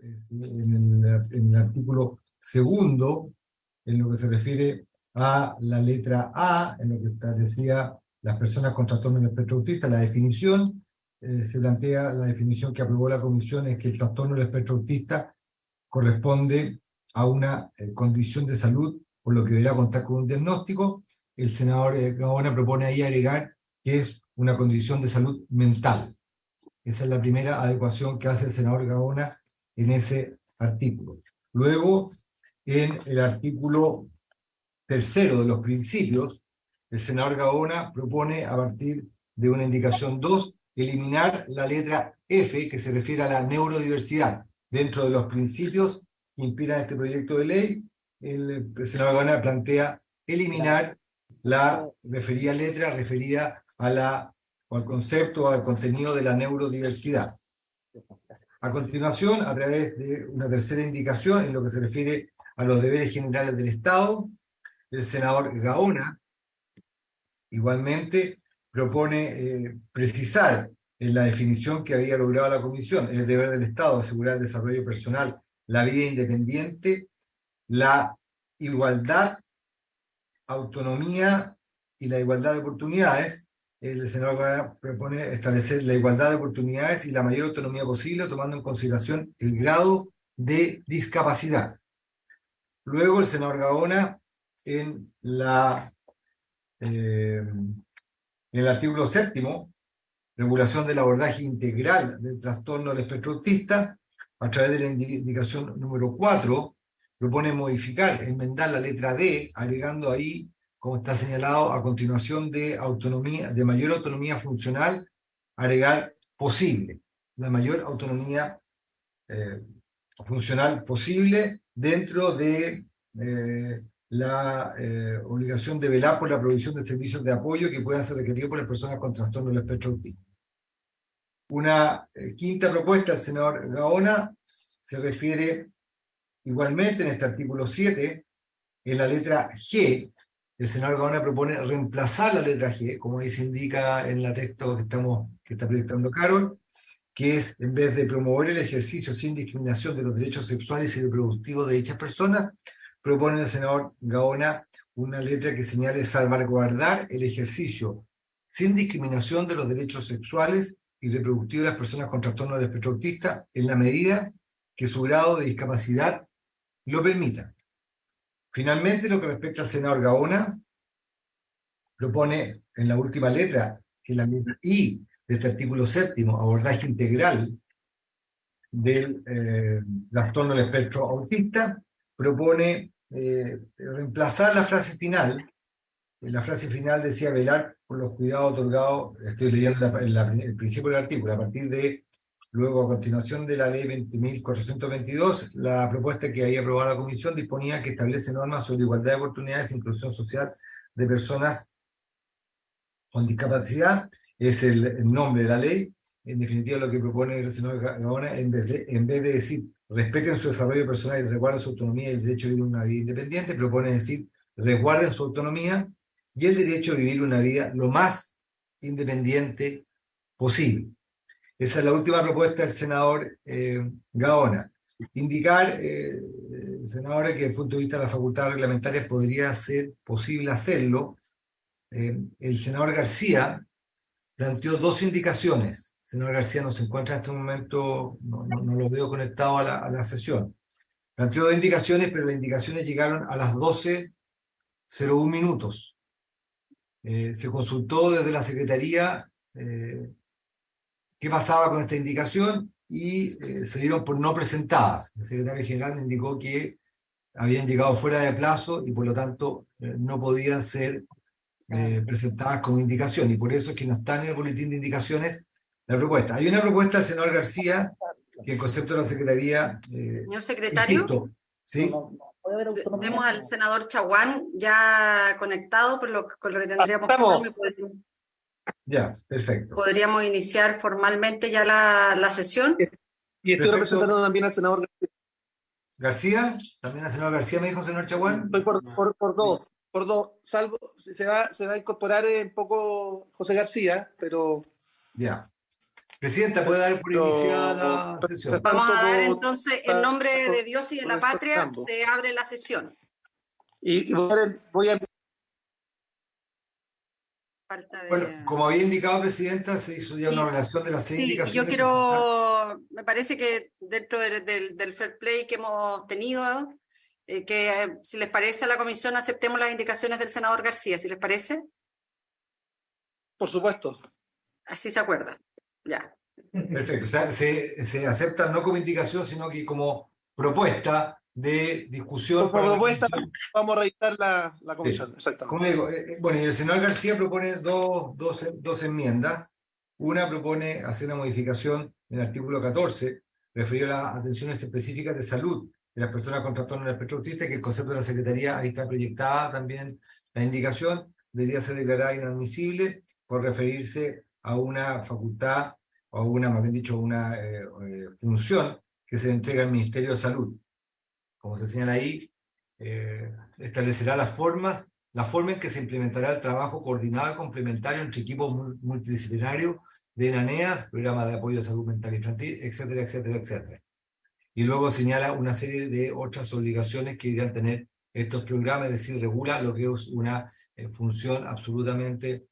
en el artículo segundo, en lo que se refiere a la letra A, en lo que establecía las personas con trastorno del espectro autista, la definición, se plantea la definición que aprobó la Comisión, es que el trastorno del espectro autista corresponde a una condición de salud, por lo que deberá contar con un diagnóstico. El senador Gaona propone ahí agregar que es una condición de salud mental. Esa es la primera adecuación que hace el senador Gaona en ese artículo. Luego, en el artículo tercero de los principios, el senador Gaona propone, a partir de una indicación 2, eliminar la letra F, que se refiere a la neurodiversidad. Dentro de los principios que inspiran este proyecto de ley, el senador Gaona plantea eliminar la referida letra referida al concepto o al contenido de la neurodiversidad. A continuación, a través de una tercera indicación en lo que se refiere a los deberes generales del Estado, el senador Gaona igualmente propone precisar en la definición que había logrado la Comisión, el deber del Estado asegurar el desarrollo personal, la vida independiente, la igualdad, autonomía y la igualdad de oportunidades. El senador Gaona propone establecer la igualdad de oportunidades y la mayor autonomía posible, tomando en consideración el grado de discapacidad. Luego el senador Gaona, en el artículo séptimo, regulación del abordaje integral del trastorno del espectro autista, a través de la indicación número 4, propone modificar, enmendar la letra D, agregando ahí, como está señalado a continuación, de autonomía, de mayor autonomía funcional, agregar posible, la mayor autonomía funcional posible dentro de la obligación de velar por la provisión de servicios de apoyo que puedan ser requeridos por las personas con trastorno del espectro autista. Una quinta propuesta del senador Gaona se refiere igualmente en este artículo 7, en la letra G. El senador Gaona propone reemplazar la letra G, como ahí se indica en el texto que está proyectando Carol, que es, en vez de promover el ejercicio sin discriminación de los derechos sexuales y reproductivos de dichas personas, propone el senador Gaona una letra que señale salvaguardar el ejercicio sin discriminación de los derechos sexuales y reproductivos de las personas con trastorno del espectro autista en la medida que su grado de discapacidad lo permita. Finalmente, lo que respecta al senador Gaona, propone en la última letra, que es la letra I de este artículo séptimo, abordaje integral del trastorno del espectro autista, propone reemplazar la frase final. La frase final decía velar por los cuidados otorgados, estoy leyendo el principio del artículo, a partir de, luego a continuación de la ley 20.422, la propuesta que había aprobado la Comisión disponía que establece normas sobre igualdad de oportunidades e inclusión social de personas con discapacidad, es el nombre de la ley. En definitiva, lo que propone el senador Gaona, en vez de decir respeten su desarrollo personal y resguarden su autonomía y el derecho a vivir una vida independiente, propone decir resguarden su autonomía y el derecho a vivir una vida lo más independiente posible. Esa es la última propuesta del senador Gaona. Indicar, senadora, que desde el punto de vista de las facultades reglamentarias podría ser posible hacerlo. El senador García planteó dos indicaciones. El senador García no se encuentra en este momento, no lo veo conectado a la sesión. Planteó dos indicaciones, pero las indicaciones llegaron a las 12:01 minutos. Se consultó desde la Secretaría qué pasaba con esta indicación y se dieron por no presentadas. El secretario general indicó que habían llegado fuera de plazo y por lo tanto no podían ser presentadas como indicación, y por eso es que no está en el boletín de indicaciones la propuesta. Hay una propuesta del senador García, que el concepto de la Secretaría... Señor secretario, insisto, ¿sí? vemos al senador Chaguán ya conectado, con lo que tendríamos Ya, perfecto. podríamos iniciar formalmente ya la sesión. Y estoy representando también al senador García. ¿También al senador García me dijo, señor Chaguán? Estoy por dos. Salvo, se va a incorporar un poco José García, pero... Ya. Presidenta, ¿puede dar por iniciada la sesión? Vamos a dar Tanto entonces, en nombre de Dios y de la profesor patria, Rambo. se abre la sesión. Y voy a Falta de... Bueno, como había indicado, Presidenta, se hizo ya una relación de las seis Sí, indicaciones. yo quiero, me parece que dentro del fair play que hemos tenido, que si les parece a la comisión aceptemos las indicaciones del senador García, si les parece, por supuesto. así se acuerda. Ya. Perfecto, o sea, se acepta no como indicación, sino que como propuesta de discusión. Por para la propuesta, comisión. vamos a revisar la comisión. Sí. Exactamente. Como digo, bueno, y el senador García propone dos enmiendas. Una propone hacer una modificación en el artículo 14, referido a las atenciones específicas de salud de las personas con trastorno del espectro autista, que el concepto de la Secretaría, ahí está proyectada también la indicación, debería ser declarada inadmisible por referirse a una facultad, o una, más bien dicho, una función que se entrega al Ministerio de Salud. Como se señala ahí, establecerá la forma en que se implementará el trabajo coordinado y complementario entre equipos multidisciplinarios de ENANEAS, Programa de Apoyo a Salud Mental Infantil, etcétera, etcétera, etcétera. Y luego señala una serie de otras obligaciones que deberían tener estos programas, es decir, regula lo que es una función absolutamente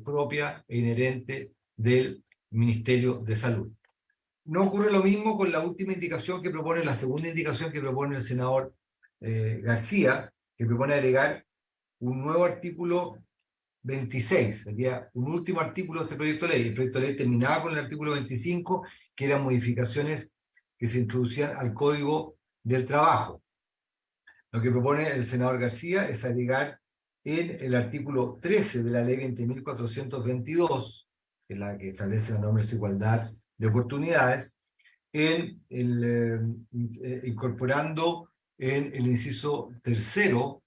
propia e inherente del Ministerio de Salud. No ocurre lo mismo con la última indicación que propone, la segunda indicación que propone el senador García, que propone agregar un nuevo artículo 26, sería un último artículo de este proyecto de ley. El proyecto de ley terminaba con el artículo 25, que eran modificaciones que se introducían al Código del Trabajo. Lo que propone el senador García es agregar en el artículo 13 de la ley 20.422, que es la que establece la norma de igualdad de oportunidades, incorporando en el inciso tercero,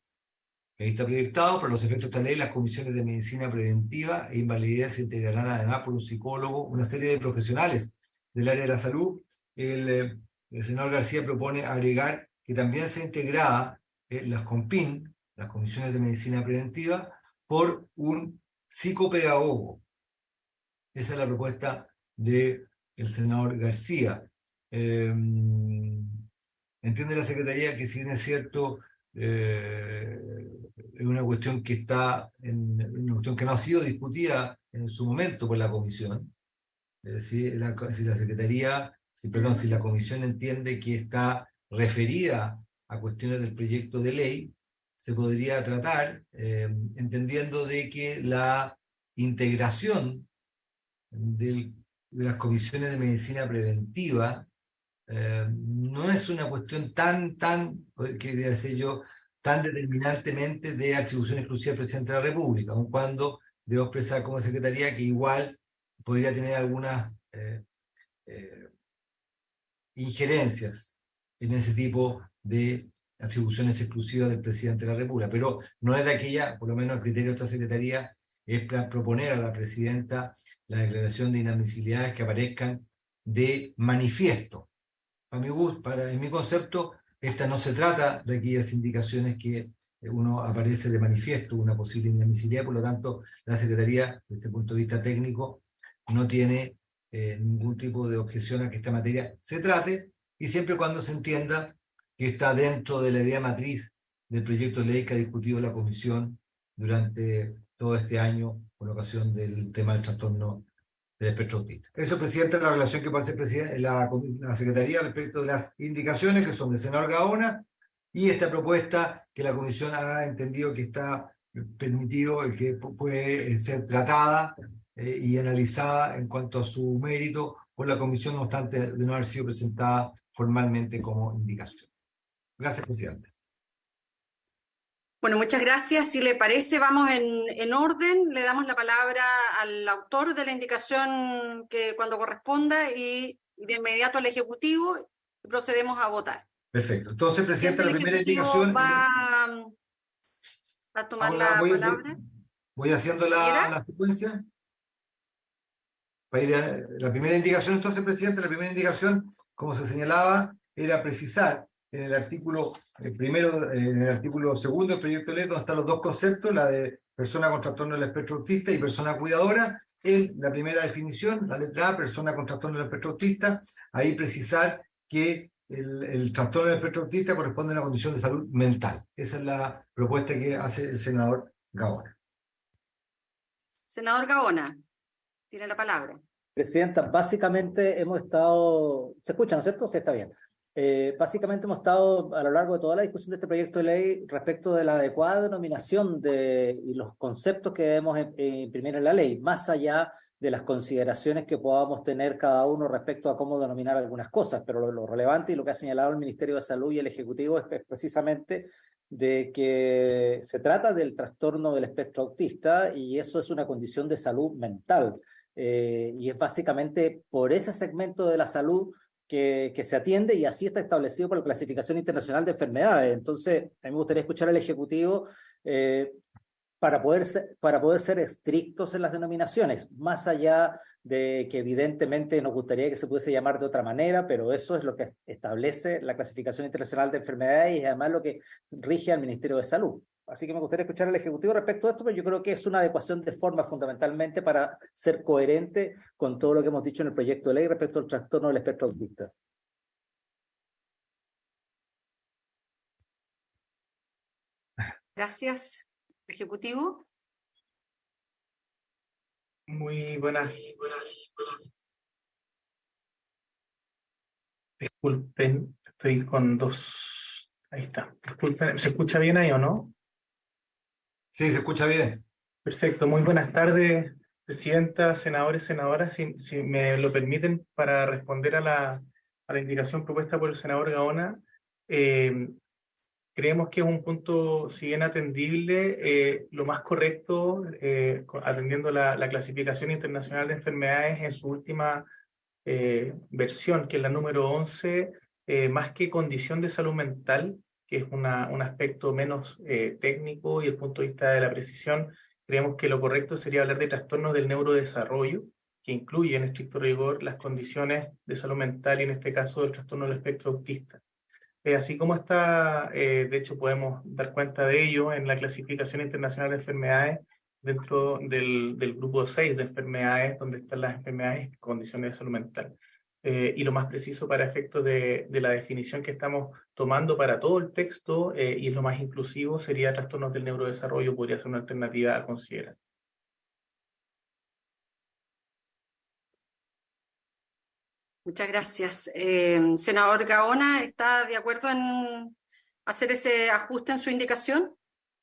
que ahí está proyectado, para los efectos de esta ley, las comisiones de medicina preventiva e invalidez se integrarán además por un psicólogo, una serie de profesionales del área de la salud. El senador García propone agregar que también se integrada las COMPIN, las comisiones de medicina preventiva, por un psicopedagogo. Esa es la propuesta del senador García. Entiende la Secretaría que, si bien es cierto, es una cuestión que una cuestión que no ha sido discutida en su momento por la comisión. Si la Secretaría, si la comisión entiende que está referida a cuestiones del proyecto de ley, se podría tratar, entendiendo de que la integración de las comisiones de medicina preventiva no es una cuestión quería decir yo, tan determinantemente de atribución exclusiva del presidente de la República, aun cuando debo expresar como Secretaría que igual podría tener algunas injerencias en ese tipo de atribuciones exclusivas del presidente de la República, pero no es de aquella, por lo menos el criterio de esta Secretaría es para proponer a la presidenta la declaración de inadmisibilidades que aparezcan de manifiesto. En mi concepto, esta no se trata de aquellas indicaciones que uno aparece de manifiesto, una posible inadmisibilidad, por lo tanto, la Secretaría, desde este punto de vista técnico, no tiene ningún tipo de objeción a que esta materia se trate, y siempre y cuando se entienda que está dentro de la idea matriz del proyecto de ley que ha discutido la Comisión durante todo este año con ocasión del tema del trastorno del espectro autista. Eso, presidente, es la relación que puede hacer la Secretaría respecto de las indicaciones que son del senador Gaona y esta propuesta que la Comisión ha entendido que está permitido, que puede ser tratada y analizada en cuanto a su mérito por la Comisión, no obstante de no haber sido presentada formalmente como indicación. Gracias, presidente. Bueno, muchas gracias. Si le parece, vamos en orden. Le damos la palabra al autor de la indicación que cuando corresponda y de inmediato al Ejecutivo y procedemos a votar. Perfecto. Entonces, presidente, la primera Ejecutivo indicación... va a tomar la palabra. Voy haciendo la secuencia. La primera indicación, entonces, presidente, la primera indicación, como se señalaba, era precisar en el artículo primero, en el artículo segundo del proyecto de ley, donde están los dos conceptos, la de persona con trastorno del espectro autista y persona cuidadora, en la primera definición, la letra A, persona con trastorno del espectro autista, ahí precisar que el trastorno del espectro autista corresponde a una condición de salud mental. Esa es la propuesta que hace el senador Gaona. Senador Gaona, tiene la palabra. Presidenta, básicamente hemos estado, ¿se escucha, no es cierto? Sí, está bien. Básicamente hemos estado a lo largo de toda la discusión de este proyecto de ley respecto de la adecuada denominación y los conceptos que debemos imprimir en la ley, más allá de las consideraciones que podamos tener cada uno respecto a cómo denominar algunas cosas, pero lo relevante y lo que ha señalado el Ministerio de Salud y el Ejecutivo es precisamente de que se trata del trastorno del espectro autista y eso es una condición de salud mental. Y es básicamente por ese segmento de la salud que se atiende y así está establecido por la Clasificación Internacional de Enfermedades. Entonces, a mí me gustaría escuchar al Ejecutivo para poder ser estrictos en las denominaciones, más allá de que evidentemente nos gustaría que se pudiese llamar de otra manera, pero eso es lo que establece la Clasificación Internacional de Enfermedades y además lo que rige al Ministerio de Salud. Así que me gustaría escuchar al Ejecutivo respecto a esto, pero yo creo que es una adecuación de forma fundamentalmente para ser coherente con todo lo que hemos dicho en el proyecto de ley respecto al trastorno del espectro autista. Gracias, Ejecutivo. Muy buenas. Disculpen, estoy con dos. Ahí está. Disculpen, ¿se escucha bien ahí o no? Sí, se escucha bien. Perfecto, muy buenas tardes, presidenta, senadores, senadoras. Si me lo permiten, para responder a la indicación propuesta por el senador Gaona, creemos que es un punto, si bien atendible, lo más correcto, atendiendo la clasificación internacional de enfermedades en su última versión, que es la número 11, más que condición de salud mental, que es un aspecto menos técnico y el punto de vista de la precisión, creemos que lo correcto sería hablar de trastornos del neurodesarrollo, que incluye en estricto rigor las condiciones de salud mental y en este caso el trastorno del espectro autista. Así como está, de hecho podemos dar cuenta de ello en la clasificación internacional de enfermedades dentro del grupo 6 de enfermedades, donde están las enfermedades y condiciones de salud mental. Y lo más preciso para efectos de la definición que estamos tomando para todo el texto, y lo más inclusivo sería trastornos del neurodesarrollo, podría ser una alternativa a considerar. Muchas gracias. Senador Gaona, ¿está de acuerdo en hacer ese ajuste en su indicación?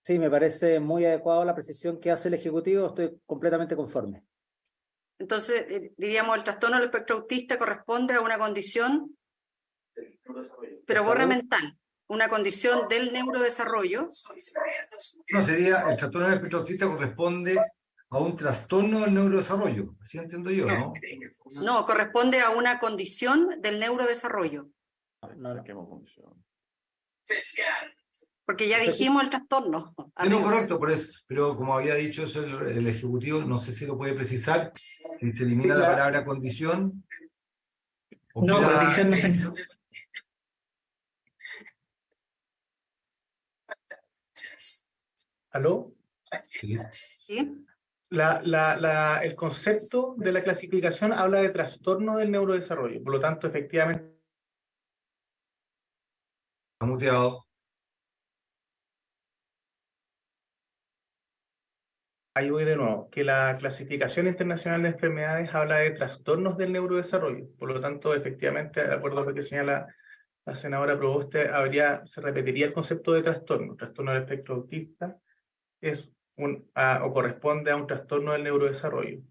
Sí, me parece muy adecuado la precisión que hace el Ejecutivo, estoy completamente conforme. Entonces, diríamos, el trastorno del espectro autista corresponde a una condición, pero borra mental, una condición del neurodesarrollo. No, sería el trastorno del espectro autista corresponde a un trastorno del neurodesarrollo. Así entiendo yo, ¿no? No, corresponde a una condición del neurodesarrollo. Porque ya dijimos el trastorno. Sí, no, correcto, por eso. Pero como había dicho eso el Ejecutivo, no sé si lo puede precisar, si se elimina la palabra condición. No, condición no se... ¿Aló? Sí. ¿Sí? El concepto de la clasificación habla de trastorno del neurodesarrollo, por lo tanto, efectivamente... Está muteado. Ahí voy de nuevo, que la clasificación internacional de enfermedades habla de trastornos del neurodesarrollo, por lo tanto, efectivamente, de acuerdo a lo que señala la senadora Proboste, se repetiría el concepto de trastorno. Trastorno del espectro autista es o corresponde a un trastorno del neurodesarrollo.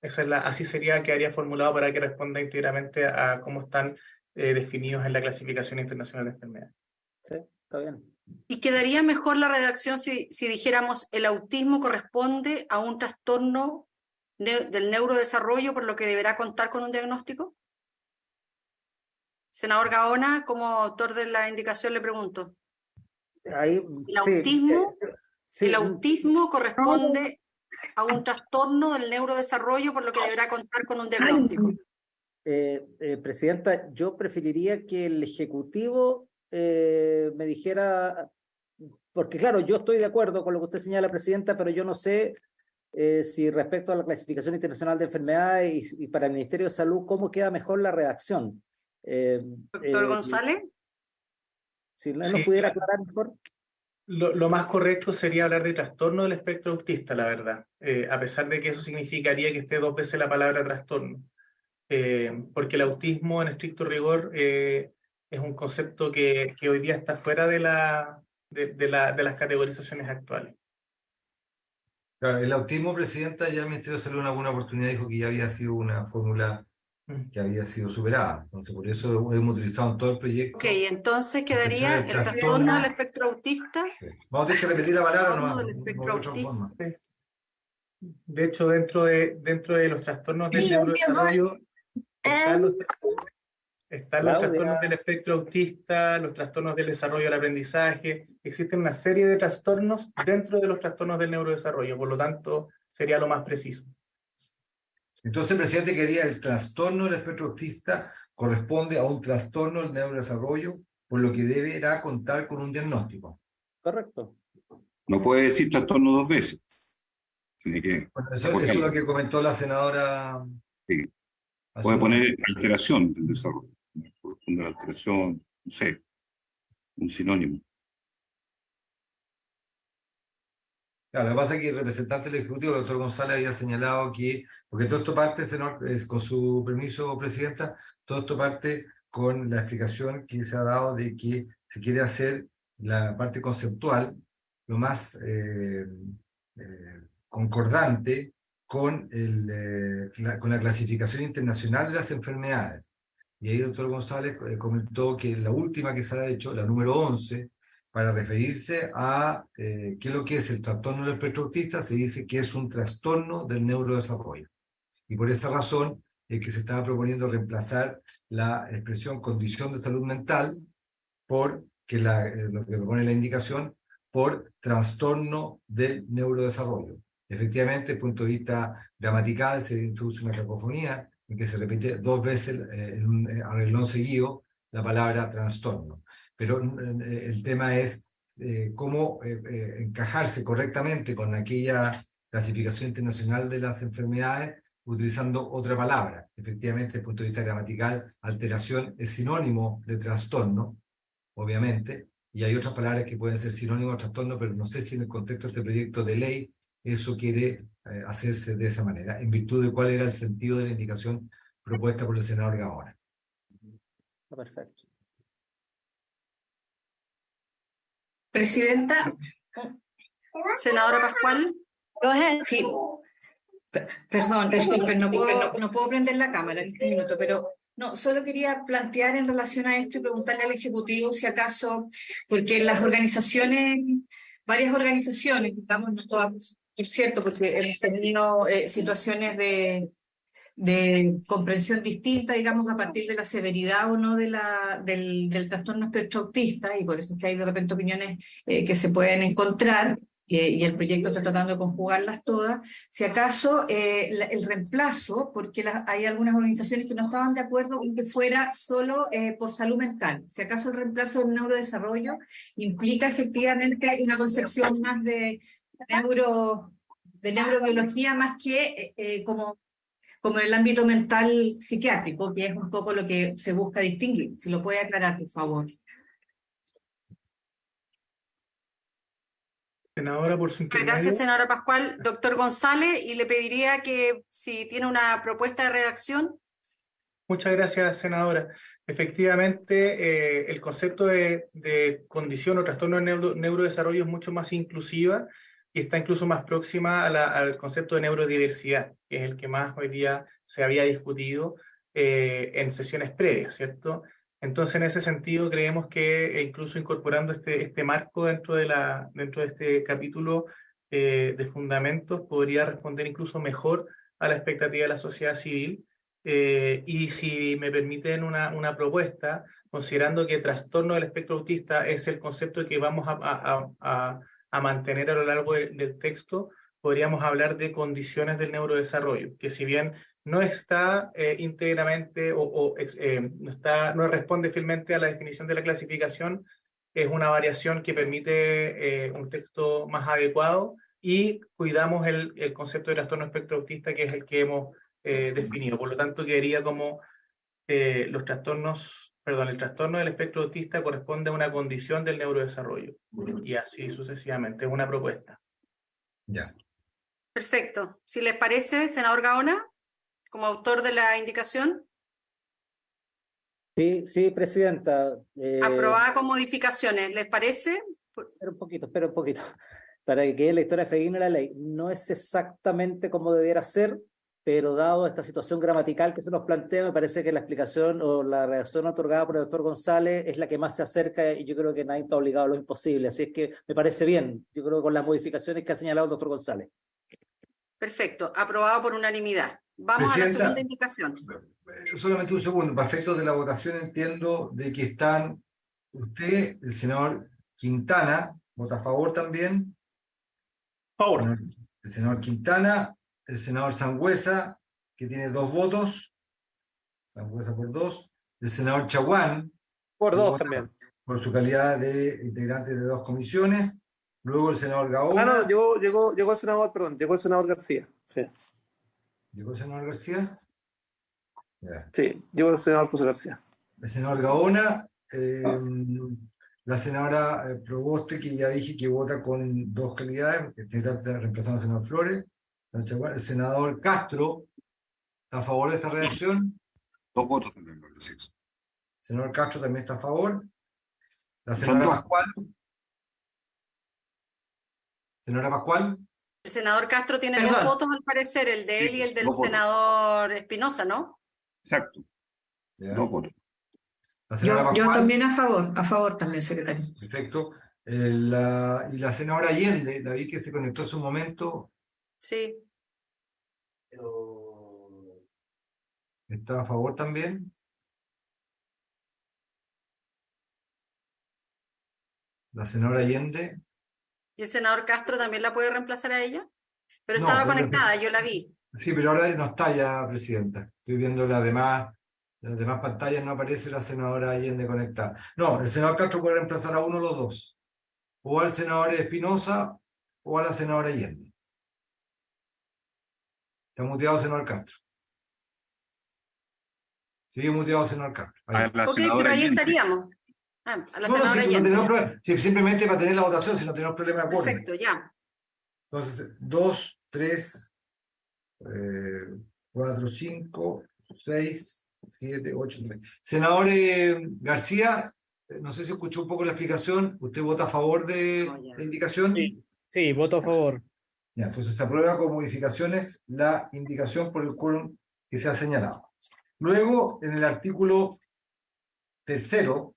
Así quedaría formulado para que responda íntegramente a cómo están definidos en la clasificación internacional de enfermedades. Sí, está bien. Y quedaría mejor la redacción si dijéramos el autismo corresponde a un trastorno del neurodesarrollo, por lo que deberá contar con un diagnóstico. Senador Gaona, como autor de la indicación, le pregunto. Ahí, el autismo corresponde a un trastorno del neurodesarrollo, por lo que deberá contar con un diagnóstico. Presidenta, yo preferiría que el Ejecutivo me dijera, porque claro, yo estoy de acuerdo con lo que usted señala, Presidenta, pero yo no sé si respecto a la clasificación internacional de enfermedades y para el Ministerio de Salud, ¿cómo queda mejor la redacción? Doctor González. Si él Sí, nos pudiera aclarar mejor. Lo más correcto sería hablar de trastorno del espectro autista, la verdad, a pesar de que eso significaría que esté 2 veces la palabra trastorno, porque el autismo en estricto rigor es un concepto que hoy día está fuera de las categorizaciones actuales. Claro, el autismo, Presidenta, ya el Ministerio de Salud en alguna oportunidad dijo que ya había sido una fórmula que había sido superada. Entonces, por eso hemos utilizado en todo el proyecto. Ok, entonces quedaría el trastorno del espectro autista. Vamos a tener que repetir la palabra, Trastorno no, del espectro no de otra autista. forma. De hecho, dentro de los trastornos del neurodesarrollo están los trastornos del espectro autista, los trastornos del desarrollo del aprendizaje. Existen una serie de trastornos dentro de los trastornos del neurodesarrollo, por lo tanto, sería lo más preciso. Entonces, Presidente, quería el trastorno del espectro autista corresponde a un trastorno del neurodesarrollo, por lo que deberá contar con un diagnóstico. Correcto. No puede decir trastorno 2 veces. Tiene que Bueno, eso es lo que comentó la senadora. Sí. Puede poner alteración del desarrollo. Corresponde a la alteración, no sé, un sinónimo. Claro, lo que pasa es que el representante del Ejecutivo, el doctor González, había señalado que, porque todo esto parte, senador, con su permiso, Presidenta, todo esto parte con la explicación que se ha dado de que se quiere hacer la parte conceptual lo más concordante con, con la clasificación internacional de las enfermedades. Y ahí el doctor González comentó que la última que se ha hecho, la número 11, para referirse a qué es lo que es el trastorno del espectro autista, se dice que es un trastorno del neurodesarrollo. Y por esa razón es que se estaba proponiendo reemplazar la expresión condición de salud mental por, lo que propone la indicación, por trastorno del neurodesarrollo. Efectivamente, desde el punto de vista gramatical, se introduce una cacofonía en que se repite 2 veces en un renglón seguido la palabra trastorno. Pero el tema es cómo encajarse correctamente con aquella clasificación internacional de las enfermedades utilizando otra palabra. Efectivamente, desde el punto de vista gramatical, alteración es sinónimo de trastorno, obviamente, y hay otras palabras que pueden ser sinónimo de trastorno, pero no sé si en el contexto de este proyecto de ley eso quiere hacerse de esa manera, en virtud de cuál era el sentido de la indicación propuesta por el senador Gaona. Perfecto. Presidenta. Senadora Pascual. Sí. Perdón, disculpen, no puedo prender la cámara en este minuto, pero no, solo quería plantear en relación a esto y preguntarle al Ejecutivo si acaso, porque las organizaciones, varias organizaciones, digamos, no todas, por cierto, porque hemos tenido situaciones de comprensión distinta, digamos, a partir de la severidad o no del trastorno espectro autista, y por eso es que hay de repente opiniones que se pueden encontrar, y el proyecto está tratando de conjugarlas todas. Si acaso el reemplazo, porque hay algunas organizaciones que no estaban de acuerdo con que fuera solo por salud mental, si acaso el reemplazo del neurodesarrollo implica efectivamente una concepción más de neurobiología más que como en el ámbito mental psiquiátrico, que es un poco lo que se busca distinguir. Si lo puede aclarar, por favor. Senadora, por su intermedio. Gracias, senadora Pascual. Doctor González, y le pediría que si tiene una propuesta de redacción. Muchas gracias, senadora. Efectivamente, el concepto de condición o trastorno de neurodesarrollo es mucho más inclusiva y está incluso más próxima al concepto de neurodiversidad, que es el que más hoy día se había discutido en sesiones previas, ¿cierto? Entonces, en ese sentido, creemos que incluso incorporando este marco dentro de este capítulo de fundamentos, podría responder incluso mejor a la expectativa de la sociedad civil. Y si me permiten una propuesta, considerando que trastorno del espectro autista es el concepto que vamos a mantener a lo largo del texto, podríamos hablar de condiciones del neurodesarrollo, que si bien no está íntegramente no responde fielmente a la definición de la clasificación, es una variación que permite un texto más adecuado y cuidamos el concepto de trastorno espectro autista, que es el que hemos definido. Por lo tanto, quedaría como el trastorno del espectro autista corresponde a una condición del neurodesarrollo, y así sucesivamente, es una propuesta. Ya. Perfecto. Si les parece, senador Gaona, como autor de la indicación, Sí, sí, presidenta. aprobada con modificaciones, ¿les parece? Espera un poquito. Para que quede la historia fidedigna de la ley. No es exactamente como debiera ser, pero dado esta situación gramatical que se nos plantea, me parece que la explicación o la reacción otorgada por el doctor González es la que más se acerca, y yo creo que nadie está obligado a lo imposible. Así es que me parece bien, yo creo que con las modificaciones que ha señalado el doctor González. Perfecto, aprobado por unanimidad. Vamos a la Presidenta, segunda indicación. solamente un segundo, para efectos de la votación entiendo de que están usted, el senador Quintana, vota a favor también. Favor. El senador Quintana, el senador Sangüesa, que tiene 2 votos, Sangüesa por 2, el senador Chaguán, Por que 2 vota también. por su calidad de integrante de 2 comisiones, luego el senador Gaona. Ah, no, llegó el senador, perdón, llegó el senador García. Sí, ¿Llegó el senador García? Ya. sí, llegó el senador José García. El senador Gaona, la senadora Proboste, que ya dije que vota con 2 calidades, que está reemplazando al senador Flores, el senador Castro, ¿está a favor de esta redacción? 2 votos también, gracias. El senador Castro también está a favor. La Son senadora 2. Pascual. Senadora Pascual. El senador Castro tiene Perdón. 2 votos al parecer, el de él y el del 2 votos. senador Espinosa, ¿no? Exacto, Ya. 2 votos. La senadora Yo Pascual. también a favor también, secretario. Perfecto. Y la senadora Allende, la vi que se conectó hace un momento, Sí. está a favor también. La senadora Allende. ¿Y el senador Castro también la puede reemplazar a ella? Pero No, estaba pero- conectada, yo la vi. Sí, pero ahora no está ya, presidenta. Estoy viendo las demás pantallas, no aparece la senadora Allende conectada. No, el senador Castro puede reemplazar a uno de los 2. O al senador Espinosa o a la senadora Allende. Está muteado el senador Castro. Sigue muteado el senador Castro. Ahí. A la Ok, senadora pero ahí Allende. estaríamos. A la No, no, senadora si no Allende. tenemos problema. Si simplemente para tener la votación, si no tenemos problema de acuerdo. Perfecto, ya. Entonces, 2, 3, 4, 5, 6, 7, 8, 9. Senador García, no sé si escuchó un poco la explicación. ¿Usted vota a favor de No, ya. la indicación? Sí, voto a favor. Ya, entonces se aprueba con modificaciones la indicación por el quórum que se ha señalado. Luego, en el artículo 3º,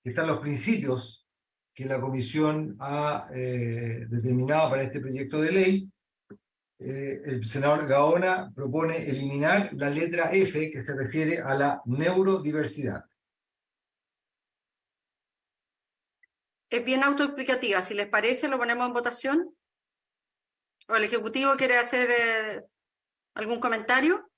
que están los principios que la comisión ha determinado para este proyecto de ley, el senador Gaona propone eliminar la letra F, que se refiere a la neurodiversidad. Es bien autoexplicativa. Si les parece, lo ponemos en votación. ¿O el Ejecutivo quiere hacer algún comentario?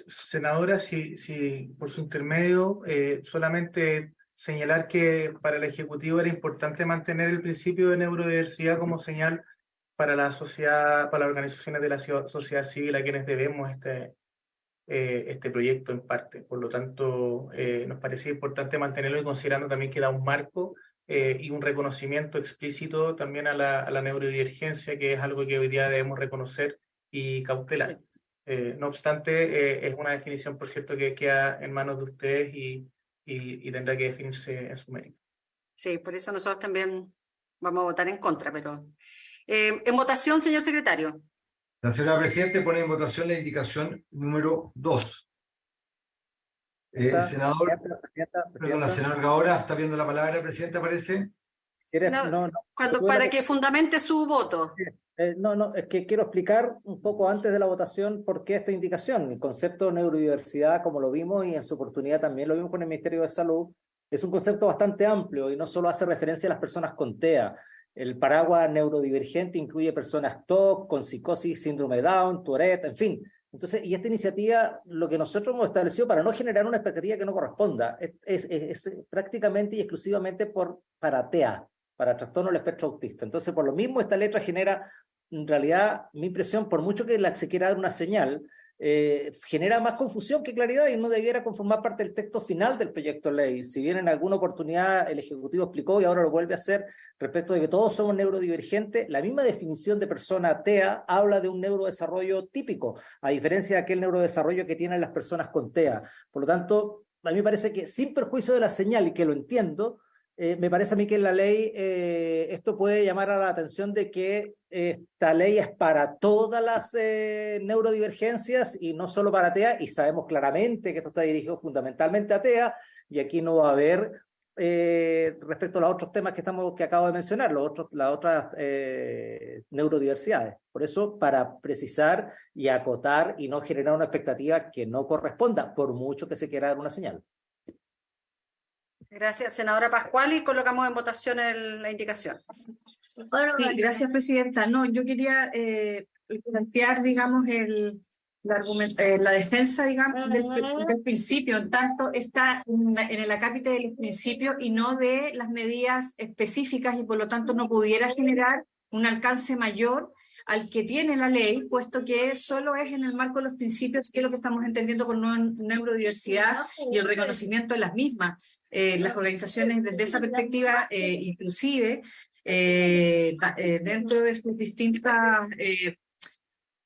Senadora, si por su intermedio, solamente señalar que para el Ejecutivo era importante mantener el principio de neurodiversidad como señal para la sociedad, para las organizaciones de la sociedad civil a quienes debemos este proyecto en parte. Por lo tanto, nos parecía importante mantenerlo, y considerando también que da un marco y un reconocimiento explícito también a la neurodivergencia, que es algo que hoy día debemos reconocer y cautelar. Sí. No obstante, es una definición, por cierto, que queda en manos de ustedes y tendrá que definirse en su mérito. Sí, por eso nosotros también vamos a votar en contra, pero... en votación, señor secretario. La señora Presidente pone en votación la indicación número 2. El senador, perdón, la senadora Gaona está viendo la palabra, Presidenta, parece. Para que fundamente su voto. No, es que quiero explicar un poco antes de la votación por qué esta indicación. El concepto de neurodiversidad, como lo vimos y en su oportunidad también lo vimos con el Ministerio de Salud, es un concepto bastante amplio y no solo hace referencia a las personas con TEA. El paraguas neurodivergente incluye personas TOC, con psicosis, síndrome de Down, Tourette, en fin. Entonces, y esta iniciativa, lo que nosotros hemos establecido para no generar una expectativa que no corresponda, es prácticamente y exclusivamente para TEA, para trastorno del espectro autista. Entonces, por lo mismo, esta letra genera, en realidad, mi impresión, por mucho que se quiera dar una señal, genera más confusión que claridad y no debiera conformar parte del texto final del proyecto de ley. Si bien en alguna oportunidad el Ejecutivo explicó y ahora lo vuelve a hacer respecto de que todos somos neurodivergentes, la misma definición de persona TEA habla de un neurodesarrollo típico, a diferencia de aquel neurodesarrollo que tienen las personas con TEA. Por lo tanto, a mí me parece que sin perjuicio de la señal y que lo entiendo, me parece a mí que en la ley esto puede llamar a la atención de que esta ley es para todas las neurodivergencias y no solo para TEA, y sabemos claramente que esto está dirigido fundamentalmente a TEA, y aquí no va a haber, respecto a los otros temas que acabo de mencionar, las otras neurodiversidades. Por eso, para precisar y acotar y no generar una expectativa que no corresponda, por mucho que se quiera dar una señal. Gracias, senadora Pascual, y colocamos en votación la indicación. Sí, gracias, presidenta. No, yo quería plantear, digamos, la defensa, digamos, del principio, en tanto está en el acápite de los principios y no de las medidas específicas, y por lo tanto no pudiera generar un alcance mayor al que tiene la ley, puesto que solo es en el marco de los principios, que es lo que estamos entendiendo por neurodiversidad y el reconocimiento de las mismas. Las organizaciones desde esa perspectiva, inclusive, dentro de sus distintas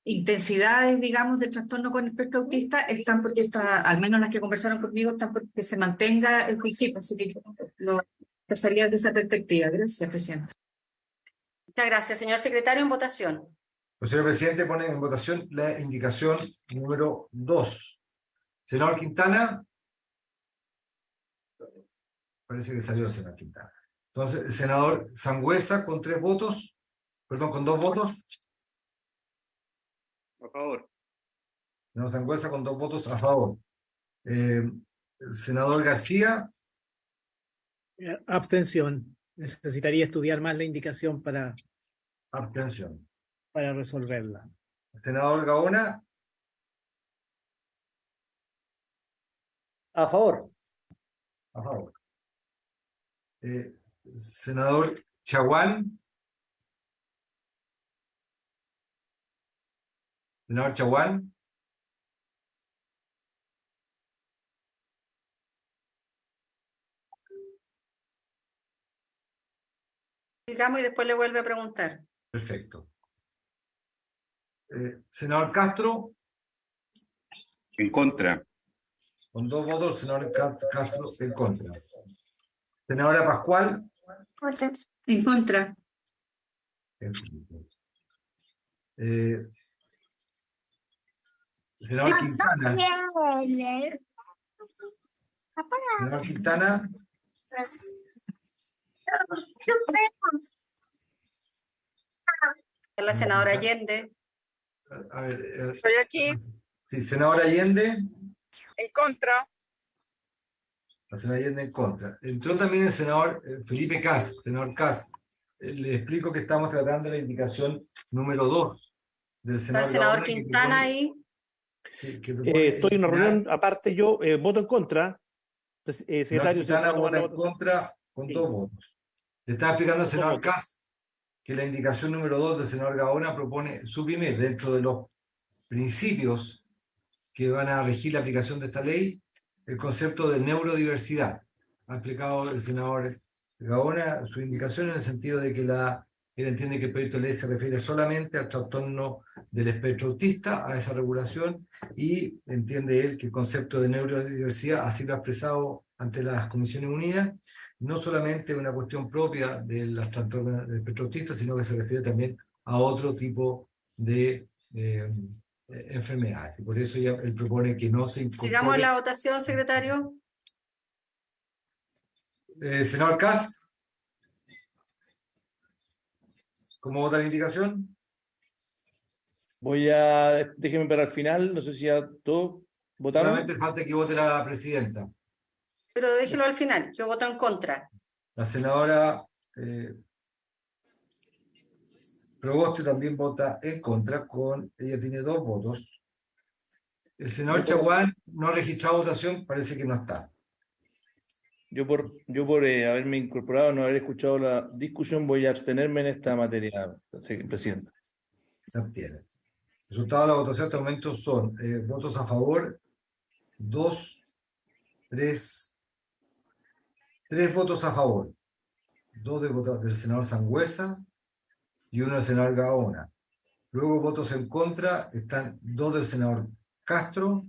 intensidades, digamos, de trastorno con espectro autista, están porque al menos las que conversaron conmigo, están porque se mantenga el principio, así que yo lo pasaría de esa perspectiva. Gracias, presidenta. Muchas gracias, señor secretario. En votación. Pues, señor presidente, pone en votación la indicación número 2. Senador Quintana. Parece que salió el senador Quintana. Entonces, el senador Sangüesa con 3 votos, perdón, con 2 votos. A favor. Senador Sangüesa con 2 votos a favor. Senador García. Abstención. Necesitaría estudiar más la indicación para Abstención. resolverla. Senador Gaona. A favor. A favor. Senador Chaguán. Senador Chaguán. Digamos y después le vuelve a preguntar. Perfecto. Senador Castro. En contra. Con 2 votos, senador Castro en contra. Senadora Pascual. En contra. Senador Quintana. Senador Quintana. La senadora Allende. A ver, Estoy aquí, sí, senadora Allende. en contra. La senadora Allende en contra. Entró también el senador Felipe Cas. Senador Cas, le explico que estamos tratando la indicación número 2 del Está senador el senador Gaona, Quintana ahí. Sí, que propone Estoy en una reunión aparte, yo voto en contra. Senador Quintana vota en contra con Sí. 2 votos. Le estaba explicando al senador Cas que la indicación número 2 del senador Gaona propone suprimir dentro de los principios que van a regir la aplicación de esta ley el concepto de neurodiversidad. Ha explicado el senador Gaona su indicación en el sentido de que él entiende que el proyecto de ley se refiere solamente al trastorno del espectro autista, a esa regulación, y entiende él que el concepto de neurodiversidad, así lo ha expresado ante las Comisiones Unidas, no solamente una cuestión propia de las trastornos del espectro autista, sino que se refiere también a otro tipo de enfermedades. Y por eso ya él propone que no se incorpore. Sigamos la votación, secretario. Senador Cast. ¿Cómo vota la indicación? Déjeme para el final, no sé si ya todos votaron. Solamente falta que vote la presidenta. Pero déjelo al final. Yo voto en contra. La senadora Proboste también vota en contra, ella tiene 2 votos. El senador Chaguán no ha registrado votación, parece que no está. Yo por haberme incorporado, no haber escuchado la discusión, voy a abstenerme en esta materia, presidente. Se abstiene. Resultados de la votación hasta el momento son votos a favor, 3 votos a favor, 2 del senador Sangüesa y 1 del senador Gaona. Luego votos en contra están 2 del senador Castro,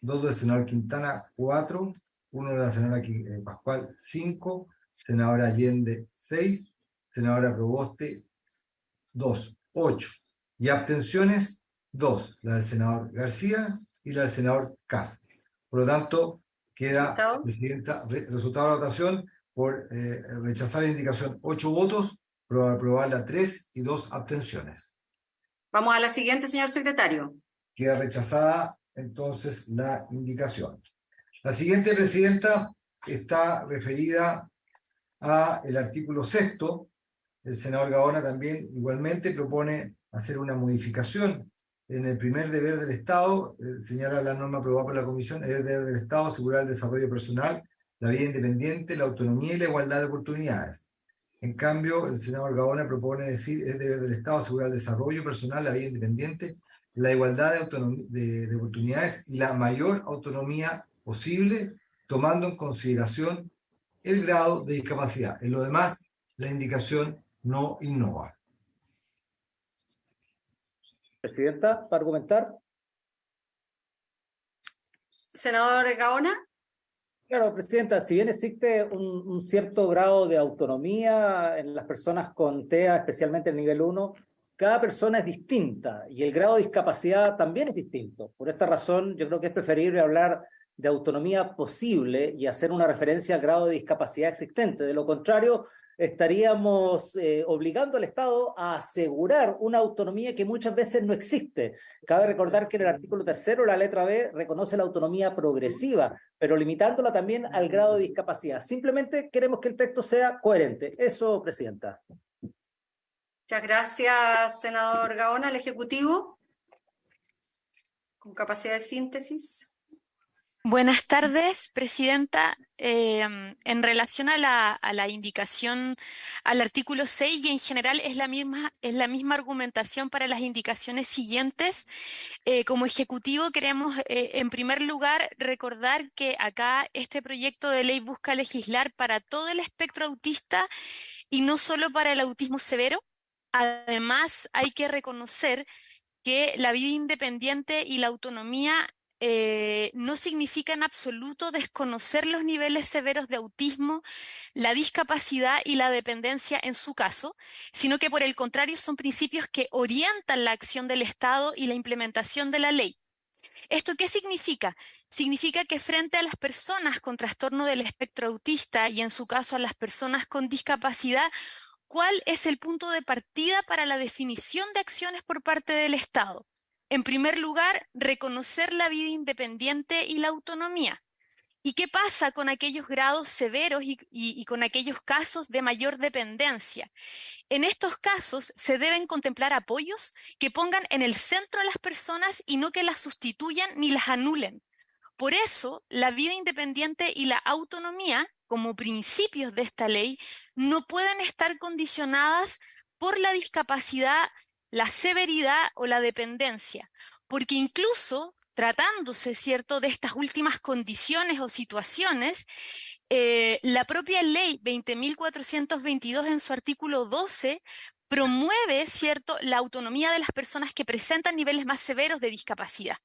2 del senador Quintana, 4, 1 de la senadora Pascual, 5, senadora Allende, 6, senadora Proboste, 2, 8. Y abstenciones, 2, la del senador García y la del senador Cas. Por lo tanto, queda, ¿Resultado? Presidenta, resultado de la votación por rechazar la indicación 8 votos, por aprobarla 3 y 2 abstenciones. Vamos a la siguiente, señor secretario. Queda rechazada entonces la indicación. La siguiente, Presidenta, está referida al artículo 6º. El senador Gaona también igualmente propone hacer una modificación en el primer deber del Estado, señala la norma aprobada por la Comisión, es el deber del Estado asegurar el desarrollo personal, la vida independiente, la autonomía y la igualdad de oportunidades. En cambio, el senador Gaona propone decir es deber del Estado asegurar el desarrollo personal, la vida independiente, la igualdad de oportunidades y la mayor autonomía posible, tomando en consideración el grado de discapacidad. En lo demás, la indicación no innova. Presidenta, para argumentar. Senador Gaona. Claro, Presidenta, si bien existe un cierto grado de autonomía en las personas con TEA, especialmente el nivel 1, cada persona es distinta y el grado de discapacidad también es distinto. Por esta razón, yo creo que es preferible hablar de autonomía posible y hacer una referencia al grado de discapacidad existente. De lo contrario, estaríamos obligando al Estado a asegurar una autonomía que muchas veces no existe. Cabe recordar que en el artículo 3º, la letra B, reconoce la autonomía progresiva, pero limitándola también al grado de discapacidad. Simplemente queremos que el texto sea coherente. Eso, Presidenta. Muchas gracias, senador Gaona. El Ejecutivo, con capacidad de síntesis. Buenas tardes, Presidenta. En relación a la indicación al artículo 6 y en general es la misma argumentación para las indicaciones siguientes. Como Ejecutivo queremos, en primer lugar, recordar que acá este proyecto de ley busca legislar para todo el espectro autista y no solo para el autismo severo. Además, hay que reconocer que la vida independiente y la autonomía no significa en absoluto desconocer los niveles severos de autismo, la discapacidad y la dependencia en su caso, sino que por el contrario son principios que orientan la acción del Estado y la implementación de la ley. ¿Esto qué significa? Significa que frente a las personas con trastorno del espectro autista y en su caso a las personas con discapacidad, ¿cuál es el punto de partida para la definición de acciones por parte del Estado? En primer lugar, reconocer la vida independiente y la autonomía. ¿Y qué pasa con aquellos grados severos y con aquellos casos de mayor dependencia? En estos casos se deben contemplar apoyos que pongan en el centro a las personas y no que las sustituyan ni las anulen. Por eso, la vida independiente y la autonomía, como principios de esta ley, no pueden estar condicionadas por la discapacidad, la severidad o la dependencia, porque incluso tratándose, ¿cierto?, de estas últimas condiciones o situaciones, la propia ley 20.422 en su artículo 12 promueve, ¿cierto?, la autonomía de las personas que presentan niveles más severos de discapacidad.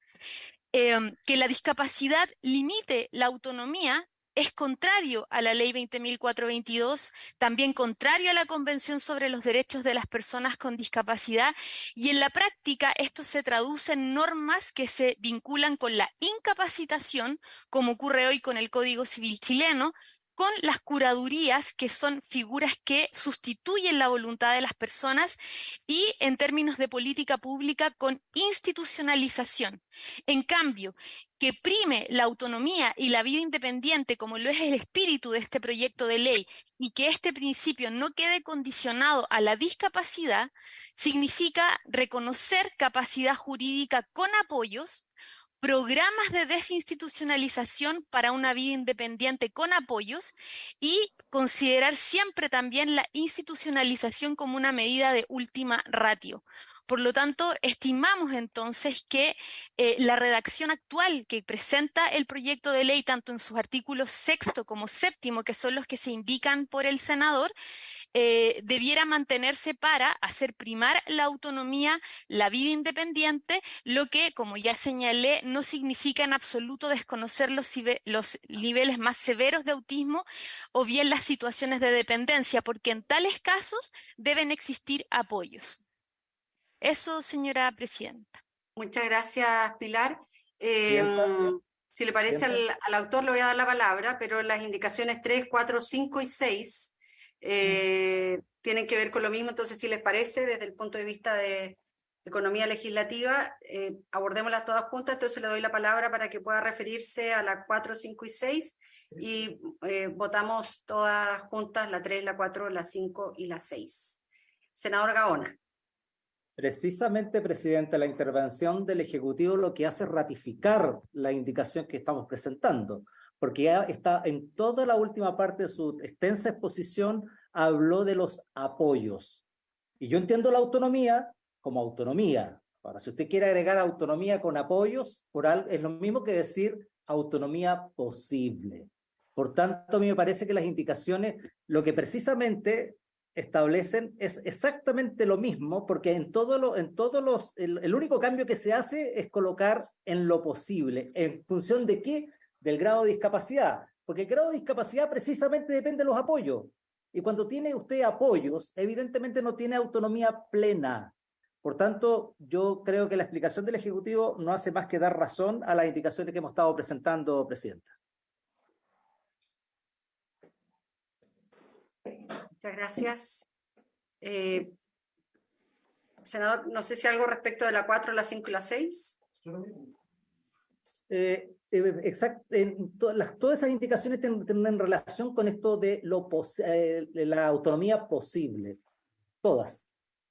Que la discapacidad limite la autonomía es contrario a la ley 20.422, también contrario a la Convención sobre los Derechos de las Personas con Discapacidad, y en la práctica esto se traduce en normas que se vinculan con la incapacitación, como ocurre hoy con el Código Civil chileno, con las curadurías, que son figuras que sustituyen la voluntad de las personas, y en términos de política pública con institucionalización. En cambio, que prime la autonomía y la vida independiente, como lo es el espíritu de este proyecto de ley, y que este principio no quede condicionado a la discapacidad, significa reconocer capacidad jurídica con apoyos, programas de desinstitucionalización para una vida independiente con apoyos y considerar siempre también la institucionalización como una medida de última ratio. Por lo tanto, estimamos entonces que la redacción actual que presenta el proyecto de ley, tanto en sus artículos 6º como 7º, que son los que se indican por el senador, debiera mantenerse para hacer primar la autonomía, la vida independiente, lo que, como ya señalé, no significa en absoluto desconocer los niveles más severos de autismo o bien las situaciones de dependencia, porque en tales casos deben existir apoyos. Eso, señora presidenta. Muchas gracias, Pilar. Presidenta, Si le parece Presidenta. al autor, le voy a dar la palabra, pero las indicaciones 3, 4, 5 y 6 tienen que ver con lo mismo. Entonces, si les parece, desde el punto de vista de economía legislativa, abordémoslas todas juntas. Entonces, le doy la palabra para que pueda referirse a la 4, 5 y 6 y votamos todas juntas, la 3, la 4, la 5 y la 6. Senador Gaona. Precisamente, Presidente, la intervención del Ejecutivo lo que hace es ratificar la indicación que estamos presentando, porque ya está en toda la última parte de su extensa exposición, habló de los apoyos. Y yo entiendo la autonomía como autonomía. Ahora, si usted quiere agregar autonomía con apoyos, es lo mismo que decir autonomía posible. Por tanto, a mí me parece que las indicaciones, lo que precisamente establecen es exactamente lo mismo, porque el único cambio que se hace es colocar en lo posible. ¿En función de qué? Del grado de discapacidad. Porque el grado de discapacidad precisamente depende de los apoyos. Y cuando tiene usted apoyos, evidentemente no tiene autonomía plena. Por tanto, yo creo que la explicación del Ejecutivo no hace más que dar razón a las indicaciones que hemos estado presentando, Presidenta. Muchas gracias. Senador, no sé si algo respecto de la 4, la 5 y la 6. Todas esas indicaciones tienen relación con esto de la autonomía posible. Todas.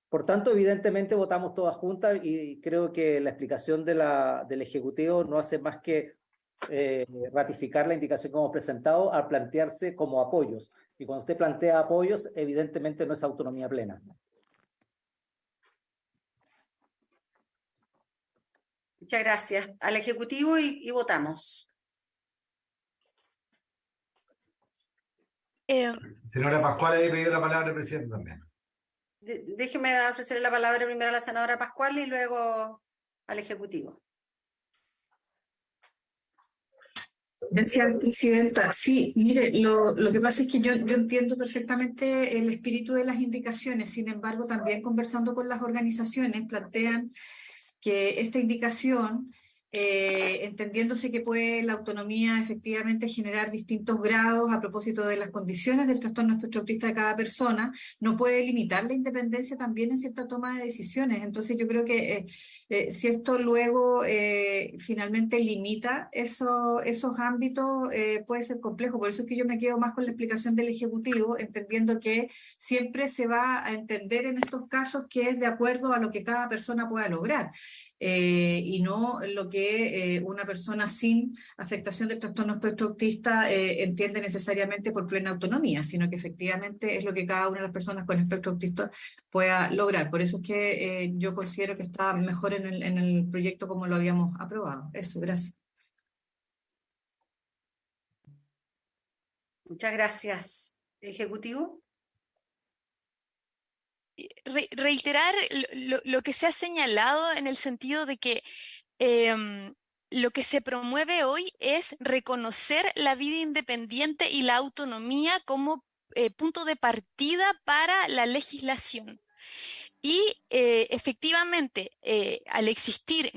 Por tanto, evidentemente votamos todas juntas y creo que la explicación del Ejecutivo no hace más que ratificar la indicación que hemos presentado al plantearse como apoyos. Y cuando usted plantea apoyos, evidentemente no es autonomía plena. Muchas gracias. Al Ejecutivo y votamos. Señora Pascual, ahí pedido la palabra al presidente también. Déjeme ofrecer la palabra primero a la senadora Pascual y luego al Ejecutivo. Gracias, Presidenta. Sí, mire, lo que pasa es que yo entiendo perfectamente el espíritu de las indicaciones. Sin embargo, también conversando con las organizaciones, plantean que esta indicación, entendiéndose que puede la autonomía efectivamente generar distintos grados a propósito de las condiciones del trastorno espectro autista de cada persona, no puede limitar la independencia también en cierta toma de decisiones. Entonces yo creo que si esto luego finalmente limita esos ámbitos, puede ser complejo. Por eso es que yo me quedo más con la explicación del Ejecutivo, entendiendo que siempre se va a entender en estos casos que es de acuerdo a lo que cada persona pueda lograr. Y no lo que una persona sin afectación del trastorno espectro autista entiende necesariamente por plena autonomía, sino que efectivamente es lo que cada una de las personas con espectro autista pueda lograr. Por eso es que yo considero que está mejor en el proyecto como lo habíamos aprobado. Eso, gracias. Muchas gracias. Ejecutivo. Reiterar lo que se ha señalado en el sentido de que lo que se promueve hoy es reconocer la vida independiente y la autonomía como punto de partida para la legislación. Y efectivamente, al existir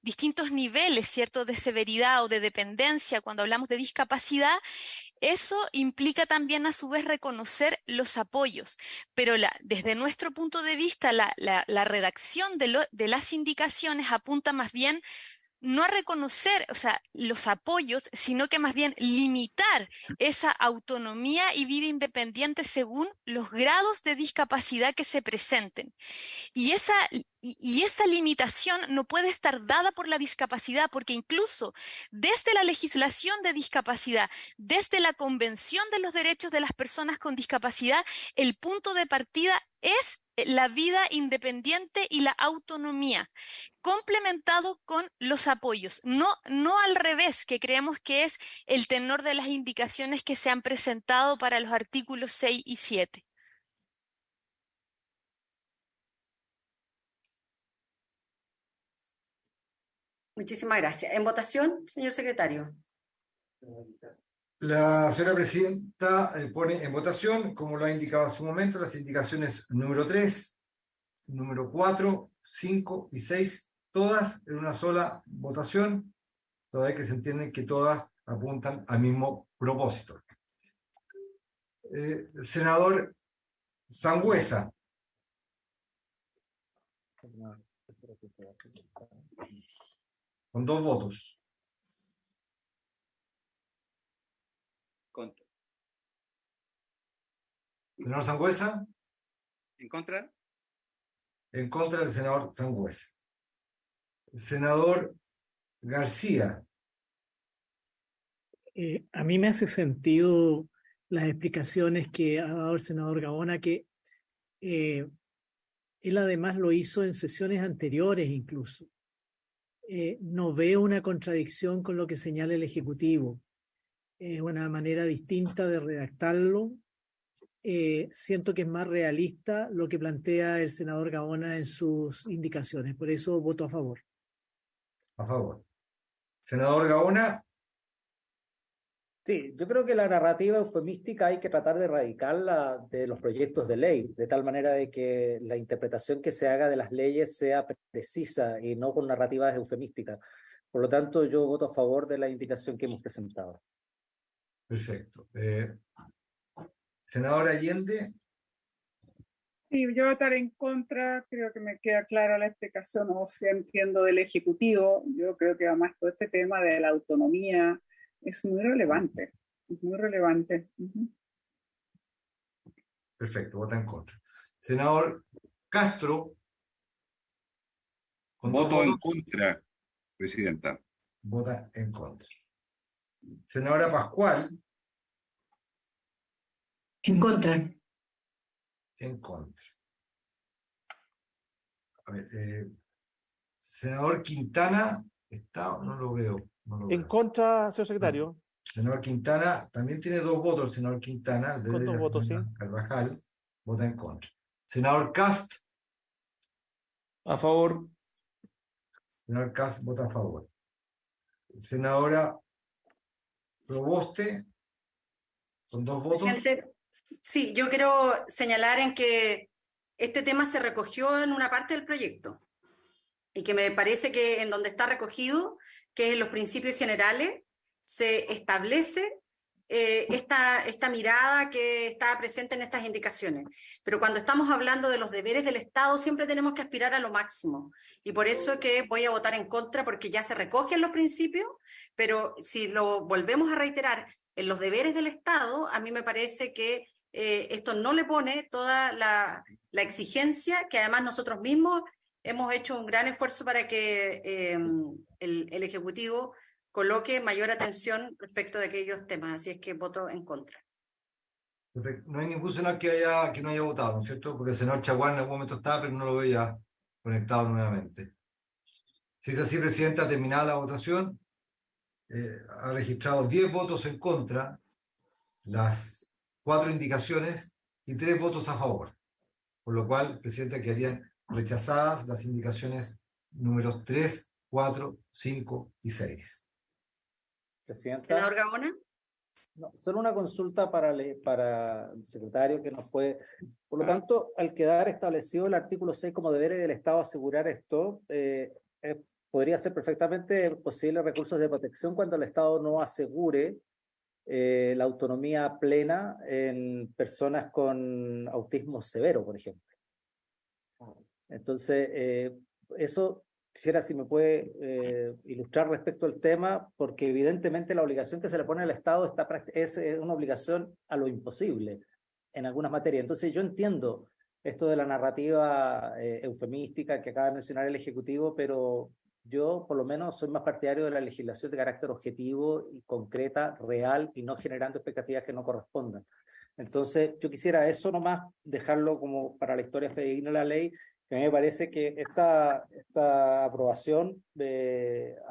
distintos niveles, ¿cierto?, de severidad o de dependencia, cuando hablamos de discapacidad, eso implica también a su vez reconocer los apoyos, pero desde nuestro punto de vista la redacción de las indicaciones apunta más bien no a reconocer, o sea, los apoyos, sino que más bien limitar esa autonomía y vida independiente según los grados de discapacidad que se presenten. Y esa limitación no puede estar dada por la discapacidad, porque incluso desde la legislación de discapacidad, desde la Convención de los Derechos de las Personas con Discapacidad, el punto de partida es la vida independiente y la autonomía, complementado con los apoyos, no al revés, que creemos que es el tenor de las indicaciones que se han presentado para los artículos 6 y 7. Muchísimas gracias. En votación, señor secretario. La señora presidenta pone en votación, como lo ha indicado hace un momento, las indicaciones número 3, número 4, 5 y 6, todas en una sola votación, toda vez que se entienden que todas apuntan al mismo propósito. Senador Sangüesa. Con 2 votos. Contra. Senador Sangüesa. ¿En contra? En contra del senador Sangüesa. Senador García. A mí me hace sentido las explicaciones que ha dado el senador Gaona, que él además lo hizo en sesiones anteriores incluso. No veo una contradicción con lo que señala el Ejecutivo. Es una manera distinta de redactarlo. Siento que es más realista lo que plantea el senador Gaona en sus indicaciones. Por eso voto a favor. A favor. Senador Gaona. Sí, yo creo que la narrativa eufemística hay que tratar de erradicarla de los proyectos de ley, de tal manera de que la interpretación que se haga de las leyes sea precisa y no con narrativas eufemísticas. Por lo tanto, yo voto a favor de la indicación que hemos presentado. Perfecto. Senador Allende. Sí, yo votaré en contra, creo que me queda clara la explicación, o sea, entiendo del Ejecutivo, yo creo que además todo este tema de la autonomía es muy relevante, es muy relevante. Perfecto, vota en contra. Senador Castro. Voto en contra, presidenta. Vota en contra. Senadora Pascual. En contra. En contra. A ver, senador Quintana, ¿está o no lo veo? No lo En veo. contra, señor secretario. Senador Quintana, también tiene 2 votos el senador Quintana, Con desde 2 la votos, señora sí. Carvajal, vota en contra. Senador Cast. A favor. Senador Cast vota a favor. Senadora Proboste, con 2 votos. Presidente, sí, yo quiero señalar en que este tema se recogió en una parte del proyecto y que me parece que en donde está recogido, que es en los principios generales, se establece esta mirada que está presente en estas indicaciones. Pero cuando estamos hablando de los deberes del Estado, siempre tenemos que aspirar a lo máximo. Y por eso es que voy a votar en contra, porque ya se recogen los principios, pero si lo volvemos a reiterar en los deberes del Estado, a mí me parece que esto no le pone toda la exigencia que además nosotros mismos hemos hecho un gran esfuerzo para que el Ejecutivo coloque mayor atención respecto de aquellos temas, así es que voto en contra. Perfecto. No hay ningún senador que no haya votado, ¿no es cierto? Porque el senador Chaguán en algún momento estaba, pero no lo veo ya conectado nuevamente. Si es así, Presidenta, terminada la votación, ha registrado 10 votos en contra, las 4 indicaciones y 3 votos a favor. Por lo cual, Presidenta, quedarían rechazadas las indicaciones números 3, 4, 5 y 6. Presidenta. Senador Gaona. No, solo una consulta para el secretario que nos puede... Por lo tanto, al quedar establecido el artículo 6 como deber del Estado asegurar esto, podría ser perfectamente posible recursos de protección cuando el Estado no asegure la autonomía plena en personas con autismo severo, por ejemplo. Entonces, eso quisiera si me puede ilustrar respecto al tema, porque evidentemente la obligación que se le pone al Estado es una obligación a lo imposible en algunas materias. Entonces yo entiendo esto de la narrativa eufemística que acaba de mencionar el Ejecutivo, pero yo por lo menos soy más partidario de la legislación de carácter objetivo y concreta, real, y no generando expectativas que no correspondan. Entonces yo quisiera eso nomás, dejarlo como para la historia fidedigna de la ley, que a mí me parece que esta aprobación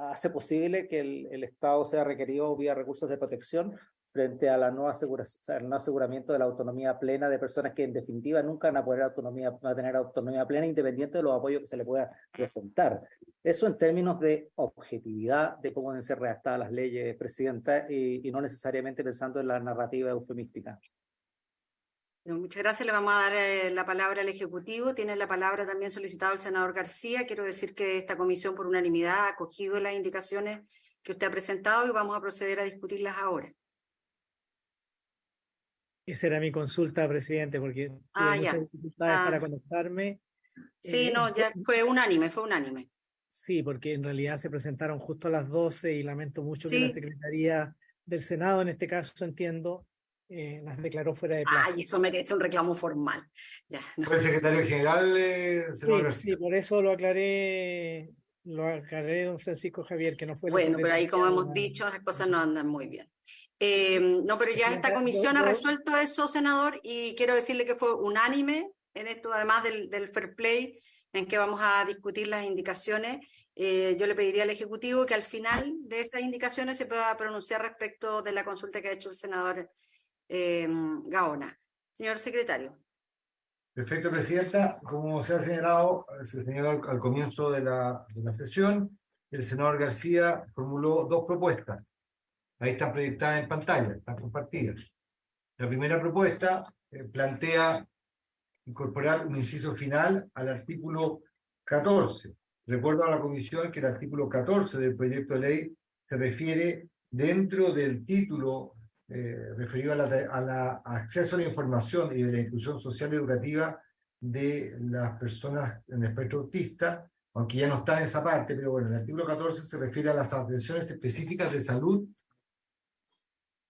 hace posible que el Estado sea requerido vía recursos de protección frente a la no aseguramiento de la autonomía plena de personas que en definitiva nunca van a tener autonomía plena independiente de los apoyos que se le pueda presentar. Eso en términos de objetividad de cómo deben ser redactadas las leyes, Presidenta, y no necesariamente pensando en la narrativa eufemística. Muchas gracias. Le vamos a dar la palabra al Ejecutivo. Tiene la palabra también solicitado el senador García. Quiero decir que esta comisión por unanimidad ha acogido las indicaciones que usted ha presentado y vamos a proceder a discutirlas ahora. Esa era mi consulta, presidente, porque tuve muchas dificultades para conectarme. Sí, no, ya fue unánime. Sí, porque en realidad se presentaron justo a las 12 y lamento mucho que la Secretaría del Senado, en este caso entiendo, las declaró fuera de plazo. Ay, eso merece un reclamo formal. Ya, no. ¿Fue el secretario general, senador García? Sí, por eso lo aclaré, don Francisco Javier, que no fue... Bueno, pero ahí como hemos dicho, las cosas no andan muy bien. No, pero ya esta comisión ha resuelto eso, senador, y quiero decirle que fue unánime en esto, además del fair play, en que vamos a discutir las indicaciones. Yo le pediría al Ejecutivo que al final de esas indicaciones se pueda pronunciar respecto de la consulta que ha hecho el senador Gaona. Señor secretario. Perfecto, Presidenta. Como se señaló al comienzo de la sesión, el senador García formuló dos propuestas. Ahí están proyectadas en pantalla, están compartidas. La primera propuesta plantea incorporar un inciso final al artículo 14. Recuerdo a la Comisión que el artículo 14 del proyecto de ley se refiere dentro del título referido a acceso a la información y de la inclusión social y educativa de las personas en el espectro autista, aunque ya no está en esa parte, pero bueno, el artículo 14 se refiere a las atenciones específicas de salud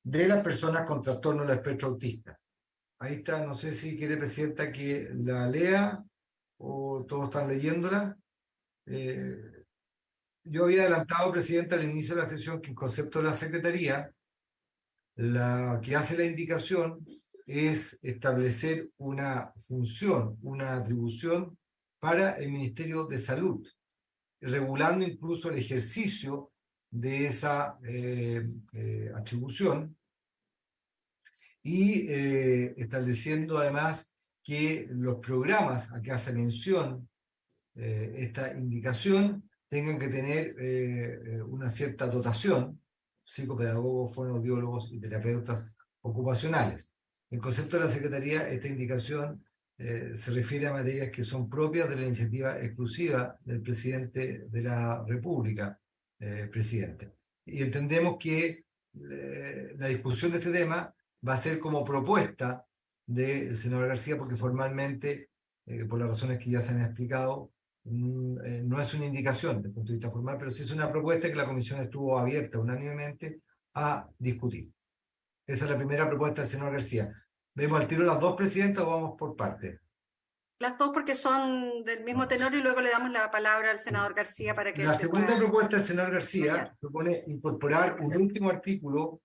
de las personas con trastorno del espectro autista. Ahí está, no sé si quiere, Presidenta, que la lea o todos están leyéndola. Yo había adelantado, Presidenta, al inicio de la sesión que en concepto de la Secretaría, la que hace la indicación es establecer una función, una atribución para el Ministerio de Salud, regulando incluso el ejercicio de esa atribución y estableciendo además que los programas a que hace mención esta indicación tengan que tener una cierta dotación, psicopedagogos, fonoaudiólogos y terapeutas ocupacionales. En concepto de la Secretaría, esta indicación se refiere a materias que son propias de la iniciativa exclusiva del presidente de la República, presidente. Y entendemos que la discusión de este tema va a ser como propuesta del senador García, porque formalmente, por las razones que ya se han explicado, no es una indicación desde el punto de vista formal, pero sí es una propuesta que la comisión estuvo abierta unánimemente a discutir. Esa es la primera propuesta del senador García. ¿Vemos al tiro las dos, Presidenta, o vamos por parte? Las dos porque son del mismo tenor y luego le damos la palabra al senador García para que... La segunda propuesta del senador García propone incorporar un último artículo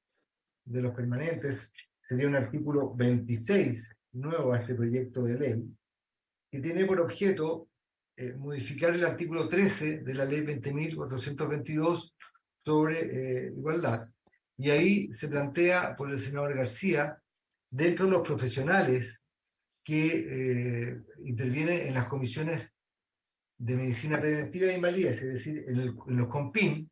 de los permanentes, sería un artículo 26, nuevo a este proyecto de ley, que tiene por objeto modificar el artículo 13 de la ley 20.422 sobre igualdad. Y ahí se plantea por el senador García, dentro de los profesionales que intervienen en las comisiones de medicina preventiva e invalidez, es decir, en los COMPIN,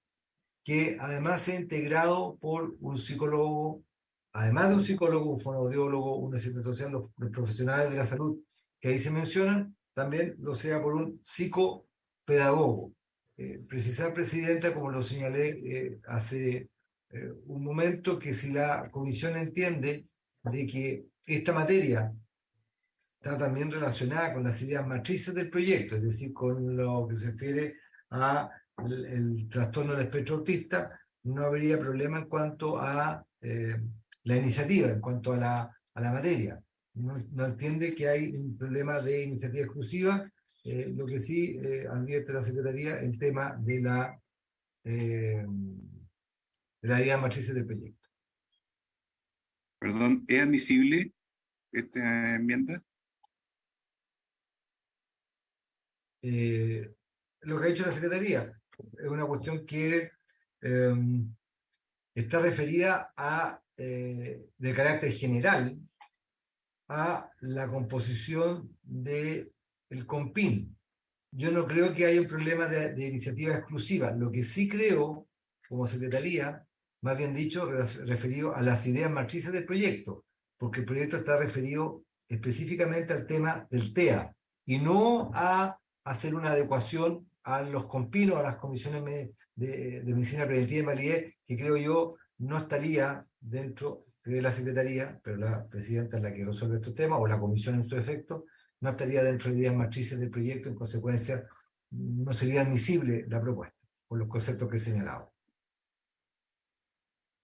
que además sea integrado por un psicólogo, además de un psicólogo, un fonoaudiólogo, un asistente social, los profesionales de la salud que ahí se mencionan, también lo sea por un psicopedagogo. Precisar, Presidenta, como lo señalé hace un momento, que si la comisión entiende de que esta materia está también relacionada con las ideas matrices del proyecto, es decir, con lo que se refiere el trastorno del espectro autista, no habría problema en cuanto a la iniciativa, en cuanto a la materia. No entiende que hay un problema de iniciativa exclusiva. Lo que sí advierte la Secretaría, el tema de la idea matriz del proyecto. Perdón, ¿es admisible esta enmienda? Lo que ha dicho la Secretaría es una cuestión que está referida de carácter general a la composición del COMPIN. Yo no creo que haya un problema de iniciativa exclusiva. Lo que sí creo, como Secretaría, más bien dicho, referido a las ideas matrices del proyecto, porque el proyecto está referido específicamente al tema del TEA, y no a hacer una adecuación a los COMPIN o a las comisiones de medicina preventiva y invalidez, que creo yo no estaría dentro de la Secretaría, pero la presidenta es la que resuelve estos temas, o la comisión en su efecto, no estaría dentro de ideas matrices del proyecto. En consecuencia, no sería admisible la propuesta, por los conceptos que he señalado.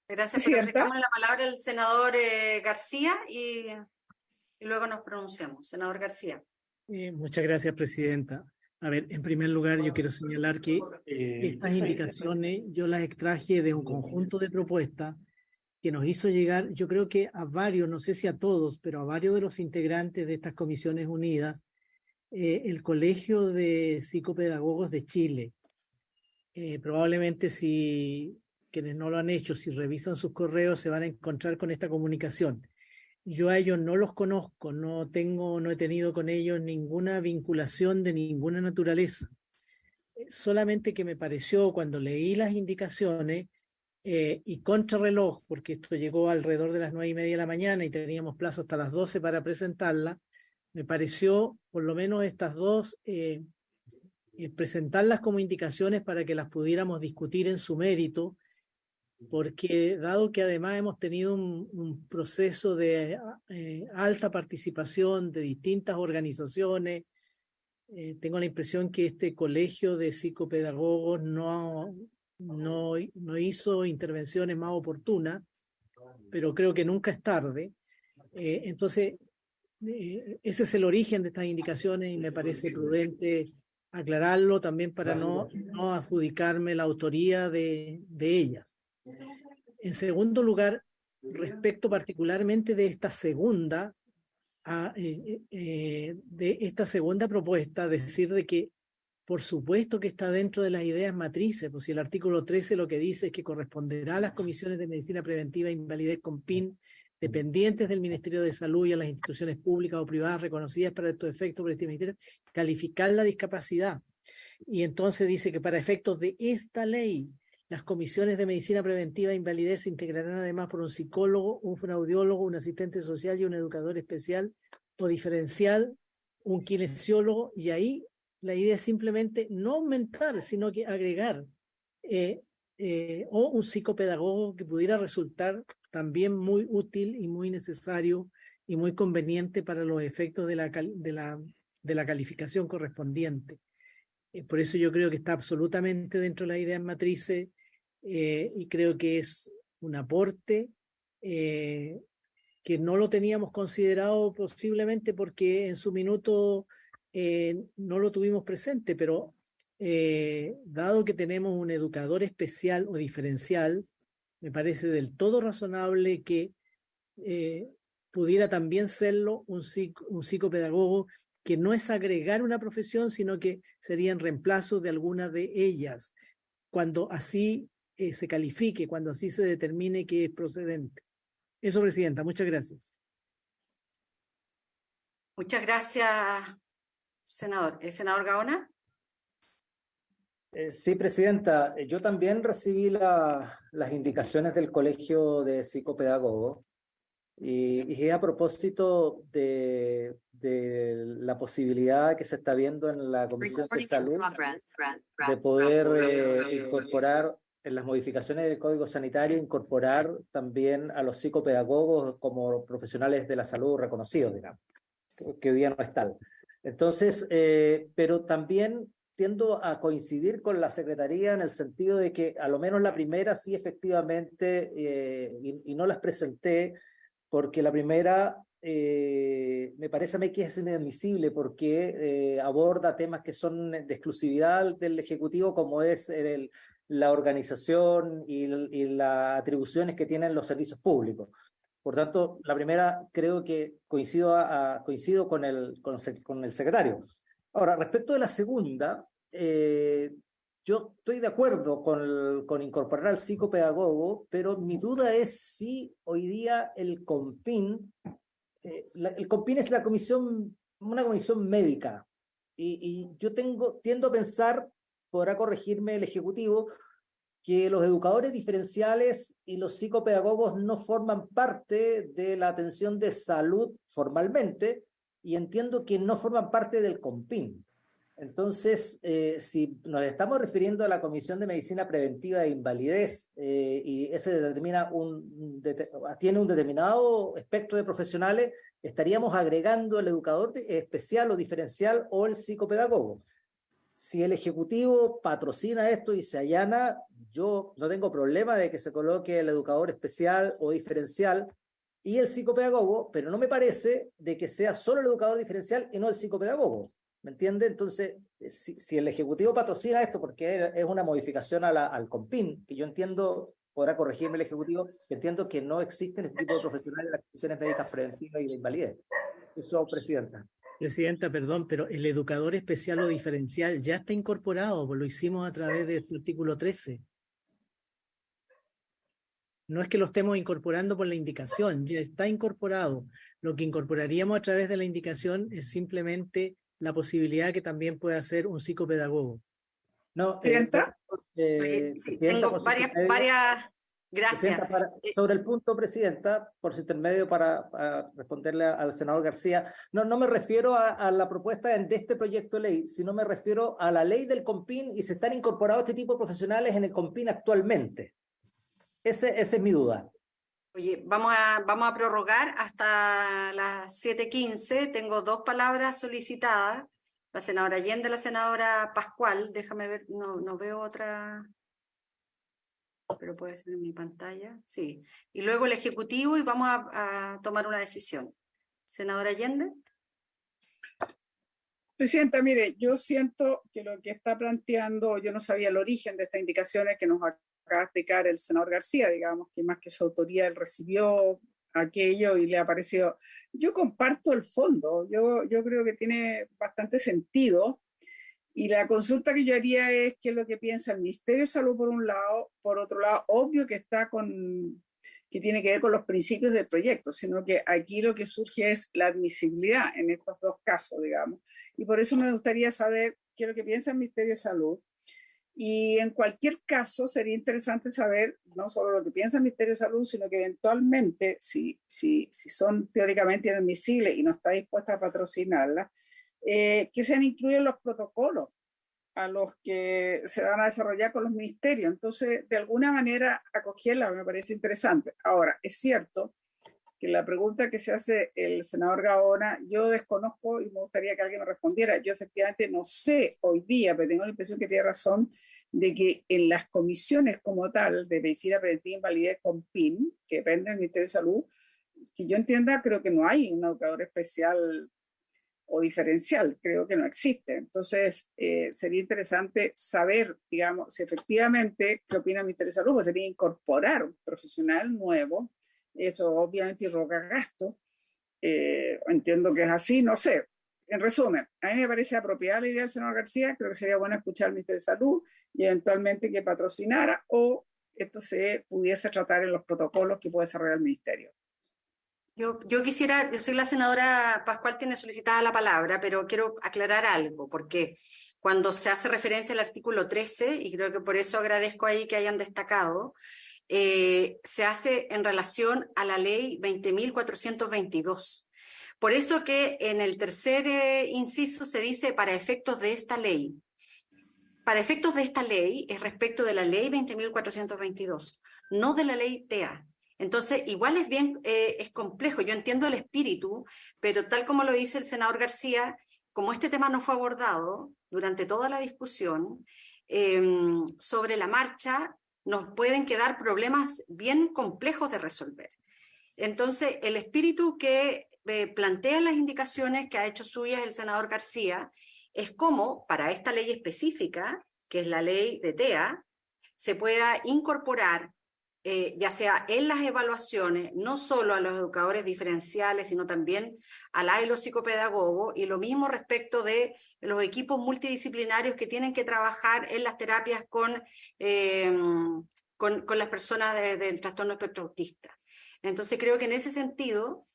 Gracias, pero dejamos la palabra al senador García y luego nos pronunciamos. Senador García. Muchas gracias, presidenta. A ver, en primer lugar, yo quiero señalar que estas indicaciones yo las extraje de un conjunto de propuestas que nos hizo llegar, yo creo que a varios, no sé si a todos, pero a varios de los integrantes de estas comisiones unidas, el Colegio de Psicopedagogos de Chile. Probablemente si quienes no lo han hecho, si revisan sus correos, se van a encontrar con esta comunicación. Yo a ellos no los conozco, no he tenido con ellos ninguna vinculación de ninguna naturaleza. Solamente que me pareció, cuando leí las indicaciones, y contrarreloj, porque esto llegó alrededor de las 9:30 de la mañana y teníamos plazo hasta las 12 para presentarla, me pareció, por lo menos estas dos, presentarlas como indicaciones para que las pudiéramos discutir en su mérito, porque dado que además hemos tenido un proceso de alta participación de distintas organizaciones, tengo la impresión que este colegio de psicopedagogos no hizo intervenciones más oportunas, pero creo que nunca es tarde. Entonces, ese es el origen de estas indicaciones y me parece prudente aclararlo también para no adjudicarme la autoría de ellas. En segundo lugar, respecto particularmente de esta segunda propuesta, decir de que por supuesto que está dentro de las ideas matrices, pues si el artículo 13 lo que dice es que corresponderá a las comisiones de medicina preventiva e invalidez COMPIN dependientes del Ministerio de Salud y a las instituciones públicas o privadas reconocidas para estos efectos por este ministerio, calificar la discapacidad. Y entonces dice que para efectos de esta ley, las comisiones de medicina preventiva e invalidez se integrarán además por un psicólogo, un fonoaudiólogo, un asistente social y un educador especial o diferencial, un kinesiólogo, y ahí la idea es simplemente no aumentar, sino que agregar o un psicopedagogo que pudiera resultar también muy útil y muy necesario y muy conveniente para los efectos de la calificación correspondiente. Por eso yo creo que está absolutamente dentro de las ideas matrices y creo que es un aporte que no lo teníamos considerado posiblemente porque en su minuto no lo tuvimos presente, pero dado que tenemos un educador especial o diferencial, me parece del todo razonable que pudiera también serlo un psicopedagogo, que no es agregar una profesión, sino que sería en reemplazo de alguna de ellas, cuando así se califique, cuando así se determine que es procedente. Eso, presidenta, muchas gracias. Muchas gracias, senador. ¿Senador Gaona? Sí, presidenta. Yo también recibí las indicaciones del Colegio de Psicopedagogos y a propósito de la posibilidad que se está viendo en la Comisión de Salud de poder incorporar en las modificaciones del Código Sanitario, incorporar también a los psicopedagogos como profesionales de la salud reconocidos, digamos, que hoy día no es tal. Entonces, pero también tiendo a coincidir con la Secretaría en el sentido de que a lo menos la primera sí efectivamente, y no las presenté, porque la primera me parece a mí que es inadmisible porque aborda temas que son de exclusividad del Ejecutivo, como es la organización y las atribuciones que tienen los servicios públicos. Por tanto, la primera creo que coincido con el secretario. Ahora, respecto de la segunda, yo estoy de acuerdo con incorporar al psicopedagogo, pero mi duda es si hoy día el COMPIN, el COMPIN es una comisión médica, y yo tiendo a pensar, podrá corregirme el Ejecutivo, que los educadores diferenciales y los psicopedagogos no forman parte de la atención de salud formalmente, y entiendo que no forman parte del COMPIN. Entonces, si nos estamos refiriendo a la Comisión de Medicina Preventiva e Invalidez, y ese tiene un determinado espectro de profesionales, estaríamos agregando el educador especial o diferencial o el psicopedagogo. Si el Ejecutivo patrocina esto y se allana, yo no tengo problema de que se coloque el educador especial o diferencial y el psicopedagogo, pero no me parece de que sea solo el educador diferencial y no el psicopedagogo. ¿Me entiende? Entonces, si el Ejecutivo patrocina esto, porque es una modificación al COMPIN, que yo entiendo, podrá corregirme el Ejecutivo, que entiendo que no existen este tipo de profesionales en las comisiones médicas preventivas y de invalidez. Eso, Presidenta. Presidenta, perdón, pero el educador especial o diferencial ya está incorporado, pues lo hicimos a través de este artículo 13. No es que lo estemos incorporando por la indicación, ya está incorporado. Lo que incorporaríamos a través de la indicación es simplemente la posibilidad que también pueda ser un psicopedagogo. No, ¿Presidenta? Sí, tengo varias. Gracias. Sobre el punto, Presidenta, por su intermedio para responderle al senador García, no me refiero a la propuesta de este proyecto de ley, sino me refiero a la ley del COMPIN y se están incorporados este tipo de profesionales en el COMPIN actualmente. Esa es mi duda. Oye, vamos a prorrogar hasta las 7:15. Tengo 2 palabras solicitadas. La senadora Allende, la senadora Pascual. Déjame ver, no veo otra, pero puede ser en mi pantalla. Sí. Y luego el Ejecutivo y vamos a tomar una decisión. Senadora Allende. Presidenta, mire, yo siento que lo que está planteando, yo no sabía el origen de estas indicaciones que nos acaba de explicar el senador García, digamos, que más que su autoría él recibió aquello y le ha parecido. Yo comparto el fondo, yo creo que tiene bastante sentido, y la consulta que yo haría es qué es lo que piensa el Ministerio de Salud por un lado, por otro lado, obvio que que tiene que ver con los principios del proyecto, sino que aquí lo que surge es la admisibilidad en estos 2 casos, digamos. Y por eso me gustaría saber qué es lo que piensa el Ministerio de Salud. Y en cualquier caso sería interesante saber no solo lo que piensa el Ministerio de Salud, sino que eventualmente, si son teóricamente inadmisibles y no está dispuesta a patrocinarlas, que sean incluidos los protocolos a los que se van a desarrollar con los ministerios. Entonces, de alguna manera, acogerla me parece interesante. Ahora, es cierto que la pregunta que se hace el senador Gaona, yo desconozco y me gustaría que alguien me respondiera. Yo efectivamente no sé hoy día, pero tengo la impresión que tiene razón, de que en las comisiones como tal de medicina preventiva e invalidez con PIN, que depende del Ministerio de Salud, que yo entienda, creo que no hay un educador especial o diferencial, creo que no existe. Entonces, sería interesante saber, digamos, si efectivamente, qué opina el Ministerio de Salud, pues sería incorporar un profesional nuevo. Eso obviamente irroga gastos. Entiendo que es así, no sé. En resumen, a mí me parece apropiada la idea del senador García, creo que sería bueno escuchar al Ministerio de Salud y eventualmente que patrocinara o esto se pudiese tratar en los protocolos que puede desarrollar el Ministerio. Yo soy la senadora Pascual, tiene solicitada la palabra, pero quiero aclarar algo, porque cuando se hace referencia al artículo 13, y creo que por eso agradezco ahí que hayan destacado, se hace en relación a la ley 20.422. Por eso que en el tercer inciso se dice para efectos de esta ley. Para efectos de esta ley es respecto de la ley 20.422, no de la ley TEA. Entonces, igual es complejo, yo entiendo el espíritu, pero tal como lo dice el senador García, como este tema no fue abordado durante toda la discusión, sobre la marcha nos pueden quedar problemas bien complejos de resolver. Entonces, el espíritu que plantea las indicaciones que ha hecho suyas el senador García es cómo, para esta ley específica, que es la ley de TEA, se pueda incorporar, ya sea en las evaluaciones, no solo a los educadores diferenciales, sino también a los psicopedagogos, y lo mismo respecto de los equipos multidisciplinarios que tienen que trabajar en las terapias con las personas del trastorno espectro autista. Entonces creo que en ese sentido,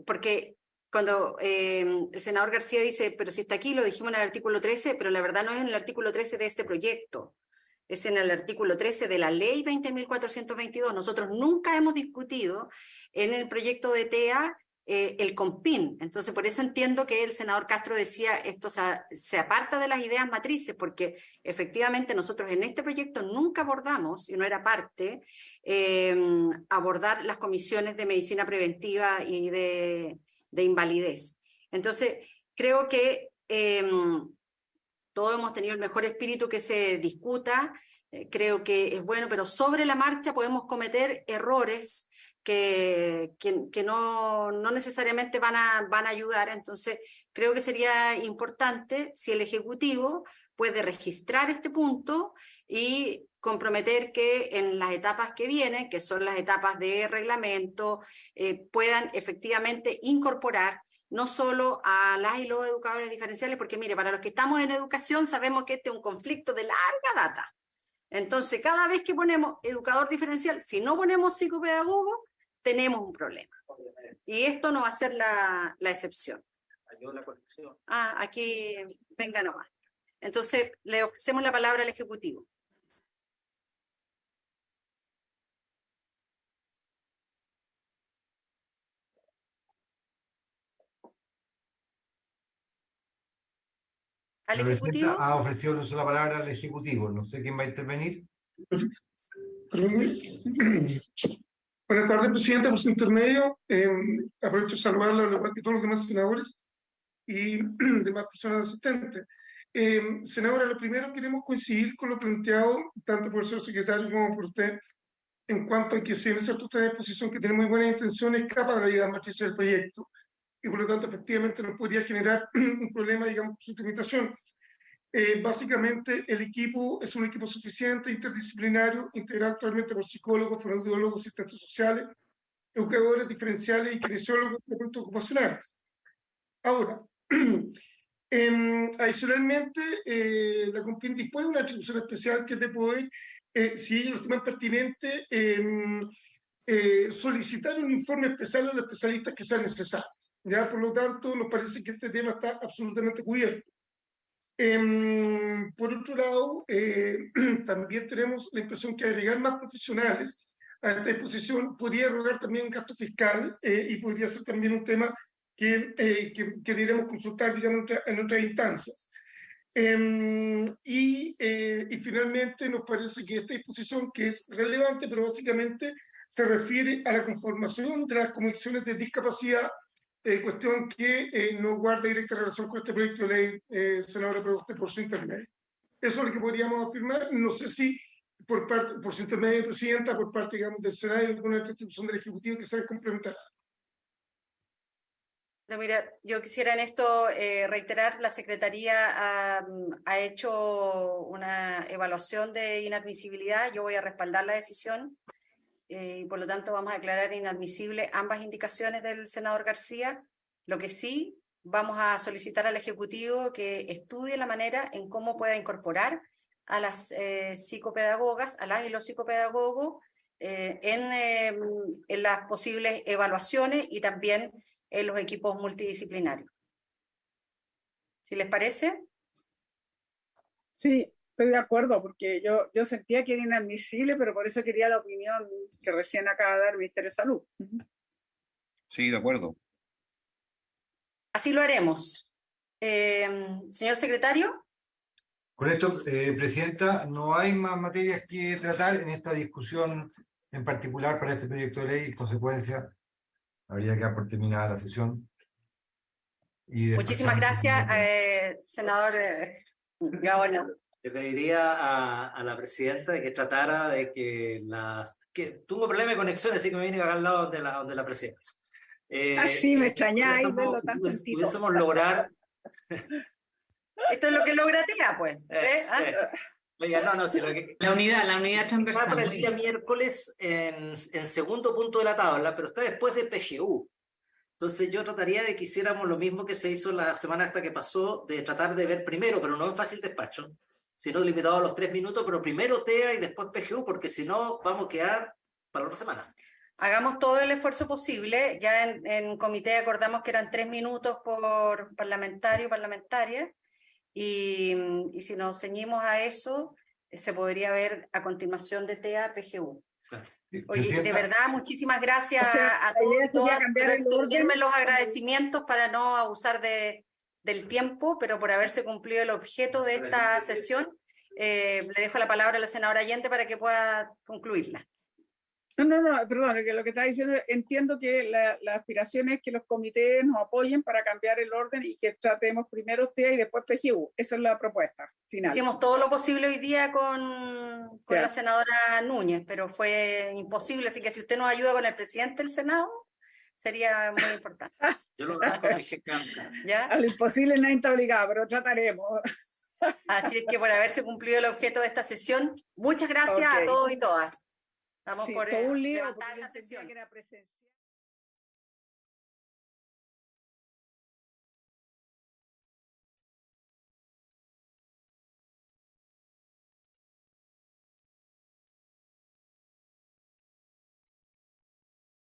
porque cuando el senador García dice, pero si está aquí, lo dijimos en el artículo 13, pero la verdad no es en el artículo 13 de este proyecto, es en el artículo 13 de la ley 20.422. Nosotros nunca hemos discutido en el proyecto de TEA el COMPIN. Entonces, por eso entiendo que el senador Castro decía, esto se aparta de las ideas matrices, porque efectivamente nosotros en este proyecto nunca abordamos, y no era parte, abordar las comisiones de medicina preventiva y de invalidez. Entonces, creo que todos hemos tenido el mejor espíritu que se discuta, creo que es bueno, pero sobre la marcha podemos cometer errores que no necesariamente van a ayudar. Entonces creo que sería importante si el Ejecutivo puede registrar este punto y comprometer que en las etapas que vienen, que son las etapas de reglamento, puedan efectivamente incorporar no solo a las y los educadores diferenciales, porque mire, para los que estamos en educación sabemos que este es un conflicto de larga data. Entonces, cada vez que ponemos educador diferencial, si no ponemos psicopedagogo, tenemos un problema. Y esto no va a ser la excepción. Aquí, venga nomás. Entonces, le ofrecemos la palabra al Ejecutivo. ¿Al La Ejecutivo? presidenta ha ofrecido el uso de la palabra al Ejecutivo. No sé quién va a intervenir. Buenas tardes, presidenta, por su intermedio. Aprovecho de saludarla, al igual que todos los demás senadores y demás personas asistentes. Senadora, lo primero, queremos coincidir con lo planteado tanto por el señor secretario como por usted en cuanto a que si bien es cierto, usted en exposición que tiene muy buenas intenciones, escapa de la idea matriz del proyecto y por lo tanto efectivamente nos podría generar un problema, digamos, por su implementación. Básicamente el equipo es un equipo suficiente, interdisciplinario, integrado actualmente por psicólogos, fonoaudiólogos, asistentes sociales, educadores diferenciales y kinesiólogos de terapeutas ocupacionales. Ahora, adicionalmente, la COMPIN dispone de una atribución especial que es de poder, si ellos lo estiman pertinente, solicitar un informe especial a los especialistas que sean necesarios. ¿Ya? Por lo tanto, nos parece que este tema está absolutamente cubierto. Por otro lado, también tenemos la impresión que agregar más profesionales a esta disposición podría rogar también gasto fiscal y podría ser también un tema que deberíamos consultar, digamos, en otras instancias. Y finalmente nos parece que esta disposición, que es relevante, pero básicamente se refiere a la conformación de las comisiones de discapacidad, cuestión que no guarda directa relación con este proyecto de ley, senadora, pero usted por su intermedio. Eso es lo que podríamos afirmar. No sé si por su intermedio, presidenta, por parte, digamos, del Senado y alguna otra institución del Ejecutivo que se complementará. No, mira, yo quisiera en esto reiterar, la Secretaría ha hecho una evaluación de inadmisibilidad, yo voy a respaldar la decisión y por lo tanto vamos a declarar inadmisible ambas indicaciones del senador García. Lo que sí, vamos a solicitar al Ejecutivo que estudie la manera en cómo pueda incorporar a las psicopedagogas, a las y los psicopedagogos en las posibles evaluaciones y también en los equipos multidisciplinarios. ¿Sí les parece? Sí, estoy de acuerdo, porque yo sentía que era inadmisible, pero por eso quería la opinión que recién acaba de dar el Ministerio de Salud. Sí, de acuerdo. Así lo haremos. Señor secretario. Con esto, presidenta, no hay más materias que tratar en esta discusión en particular para este proyecto de ley. En consecuencia, habría que dar por terminada la sesión. Muchísimas gracias, senador Gaona. Le pediría a la presidenta de que tratara de que tuvo problema de conexión, así que me vine acá al lado de la presidenta. Así me extrañáis verlo tan pudiésemos lograr... Esto es lo que logra TEA, pues. Oiga, no, si lo que... La unidad transversal. Para el día miércoles en segundo punto de la tabla, pero está después de PGU. Entonces yo trataría de que hiciéramos lo mismo que se hizo la semana hasta que pasó, de tratar de ver primero, pero no en fácil despacho, sino limitado a los 3 minutos, pero primero TEA y después PGU, porque si no vamos a quedar para la otra semana. Hagamos todo el esfuerzo posible. Ya en comité acordamos que eran 3 minutos por parlamentario o parlamentaria, y si nos ceñimos a eso, se podría ver a continuación de TEA PGU. Claro. Oye, de verdad, muchísimas gracias a todos y todas por extenderme los agradecimientos para no abusar del tiempo, pero por haberse cumplido el objeto de esta sesión. Le dejo la palabra a la senadora Allende para que pueda concluirla. No, perdón, que lo que está diciendo, entiendo que la aspiración es que los comités nos apoyen para cambiar el orden y que tratemos primero TEA y después PGU. Esa es la propuesta final. Hicimos todo lo posible hoy día con la senadora Núñez, pero fue imposible, así que si usted nos ayuda con el presidente del Senado, sería muy importante. Yo lo hago con mi jefe. ¿Ya? A lo imposible nadie está obligado, pero trataremos. Así es que por haberse cumplido el objeto de esta sesión, muchas gracias a todos y todas. Estamos por todo un lío, levantar la sesión. Que era presencial.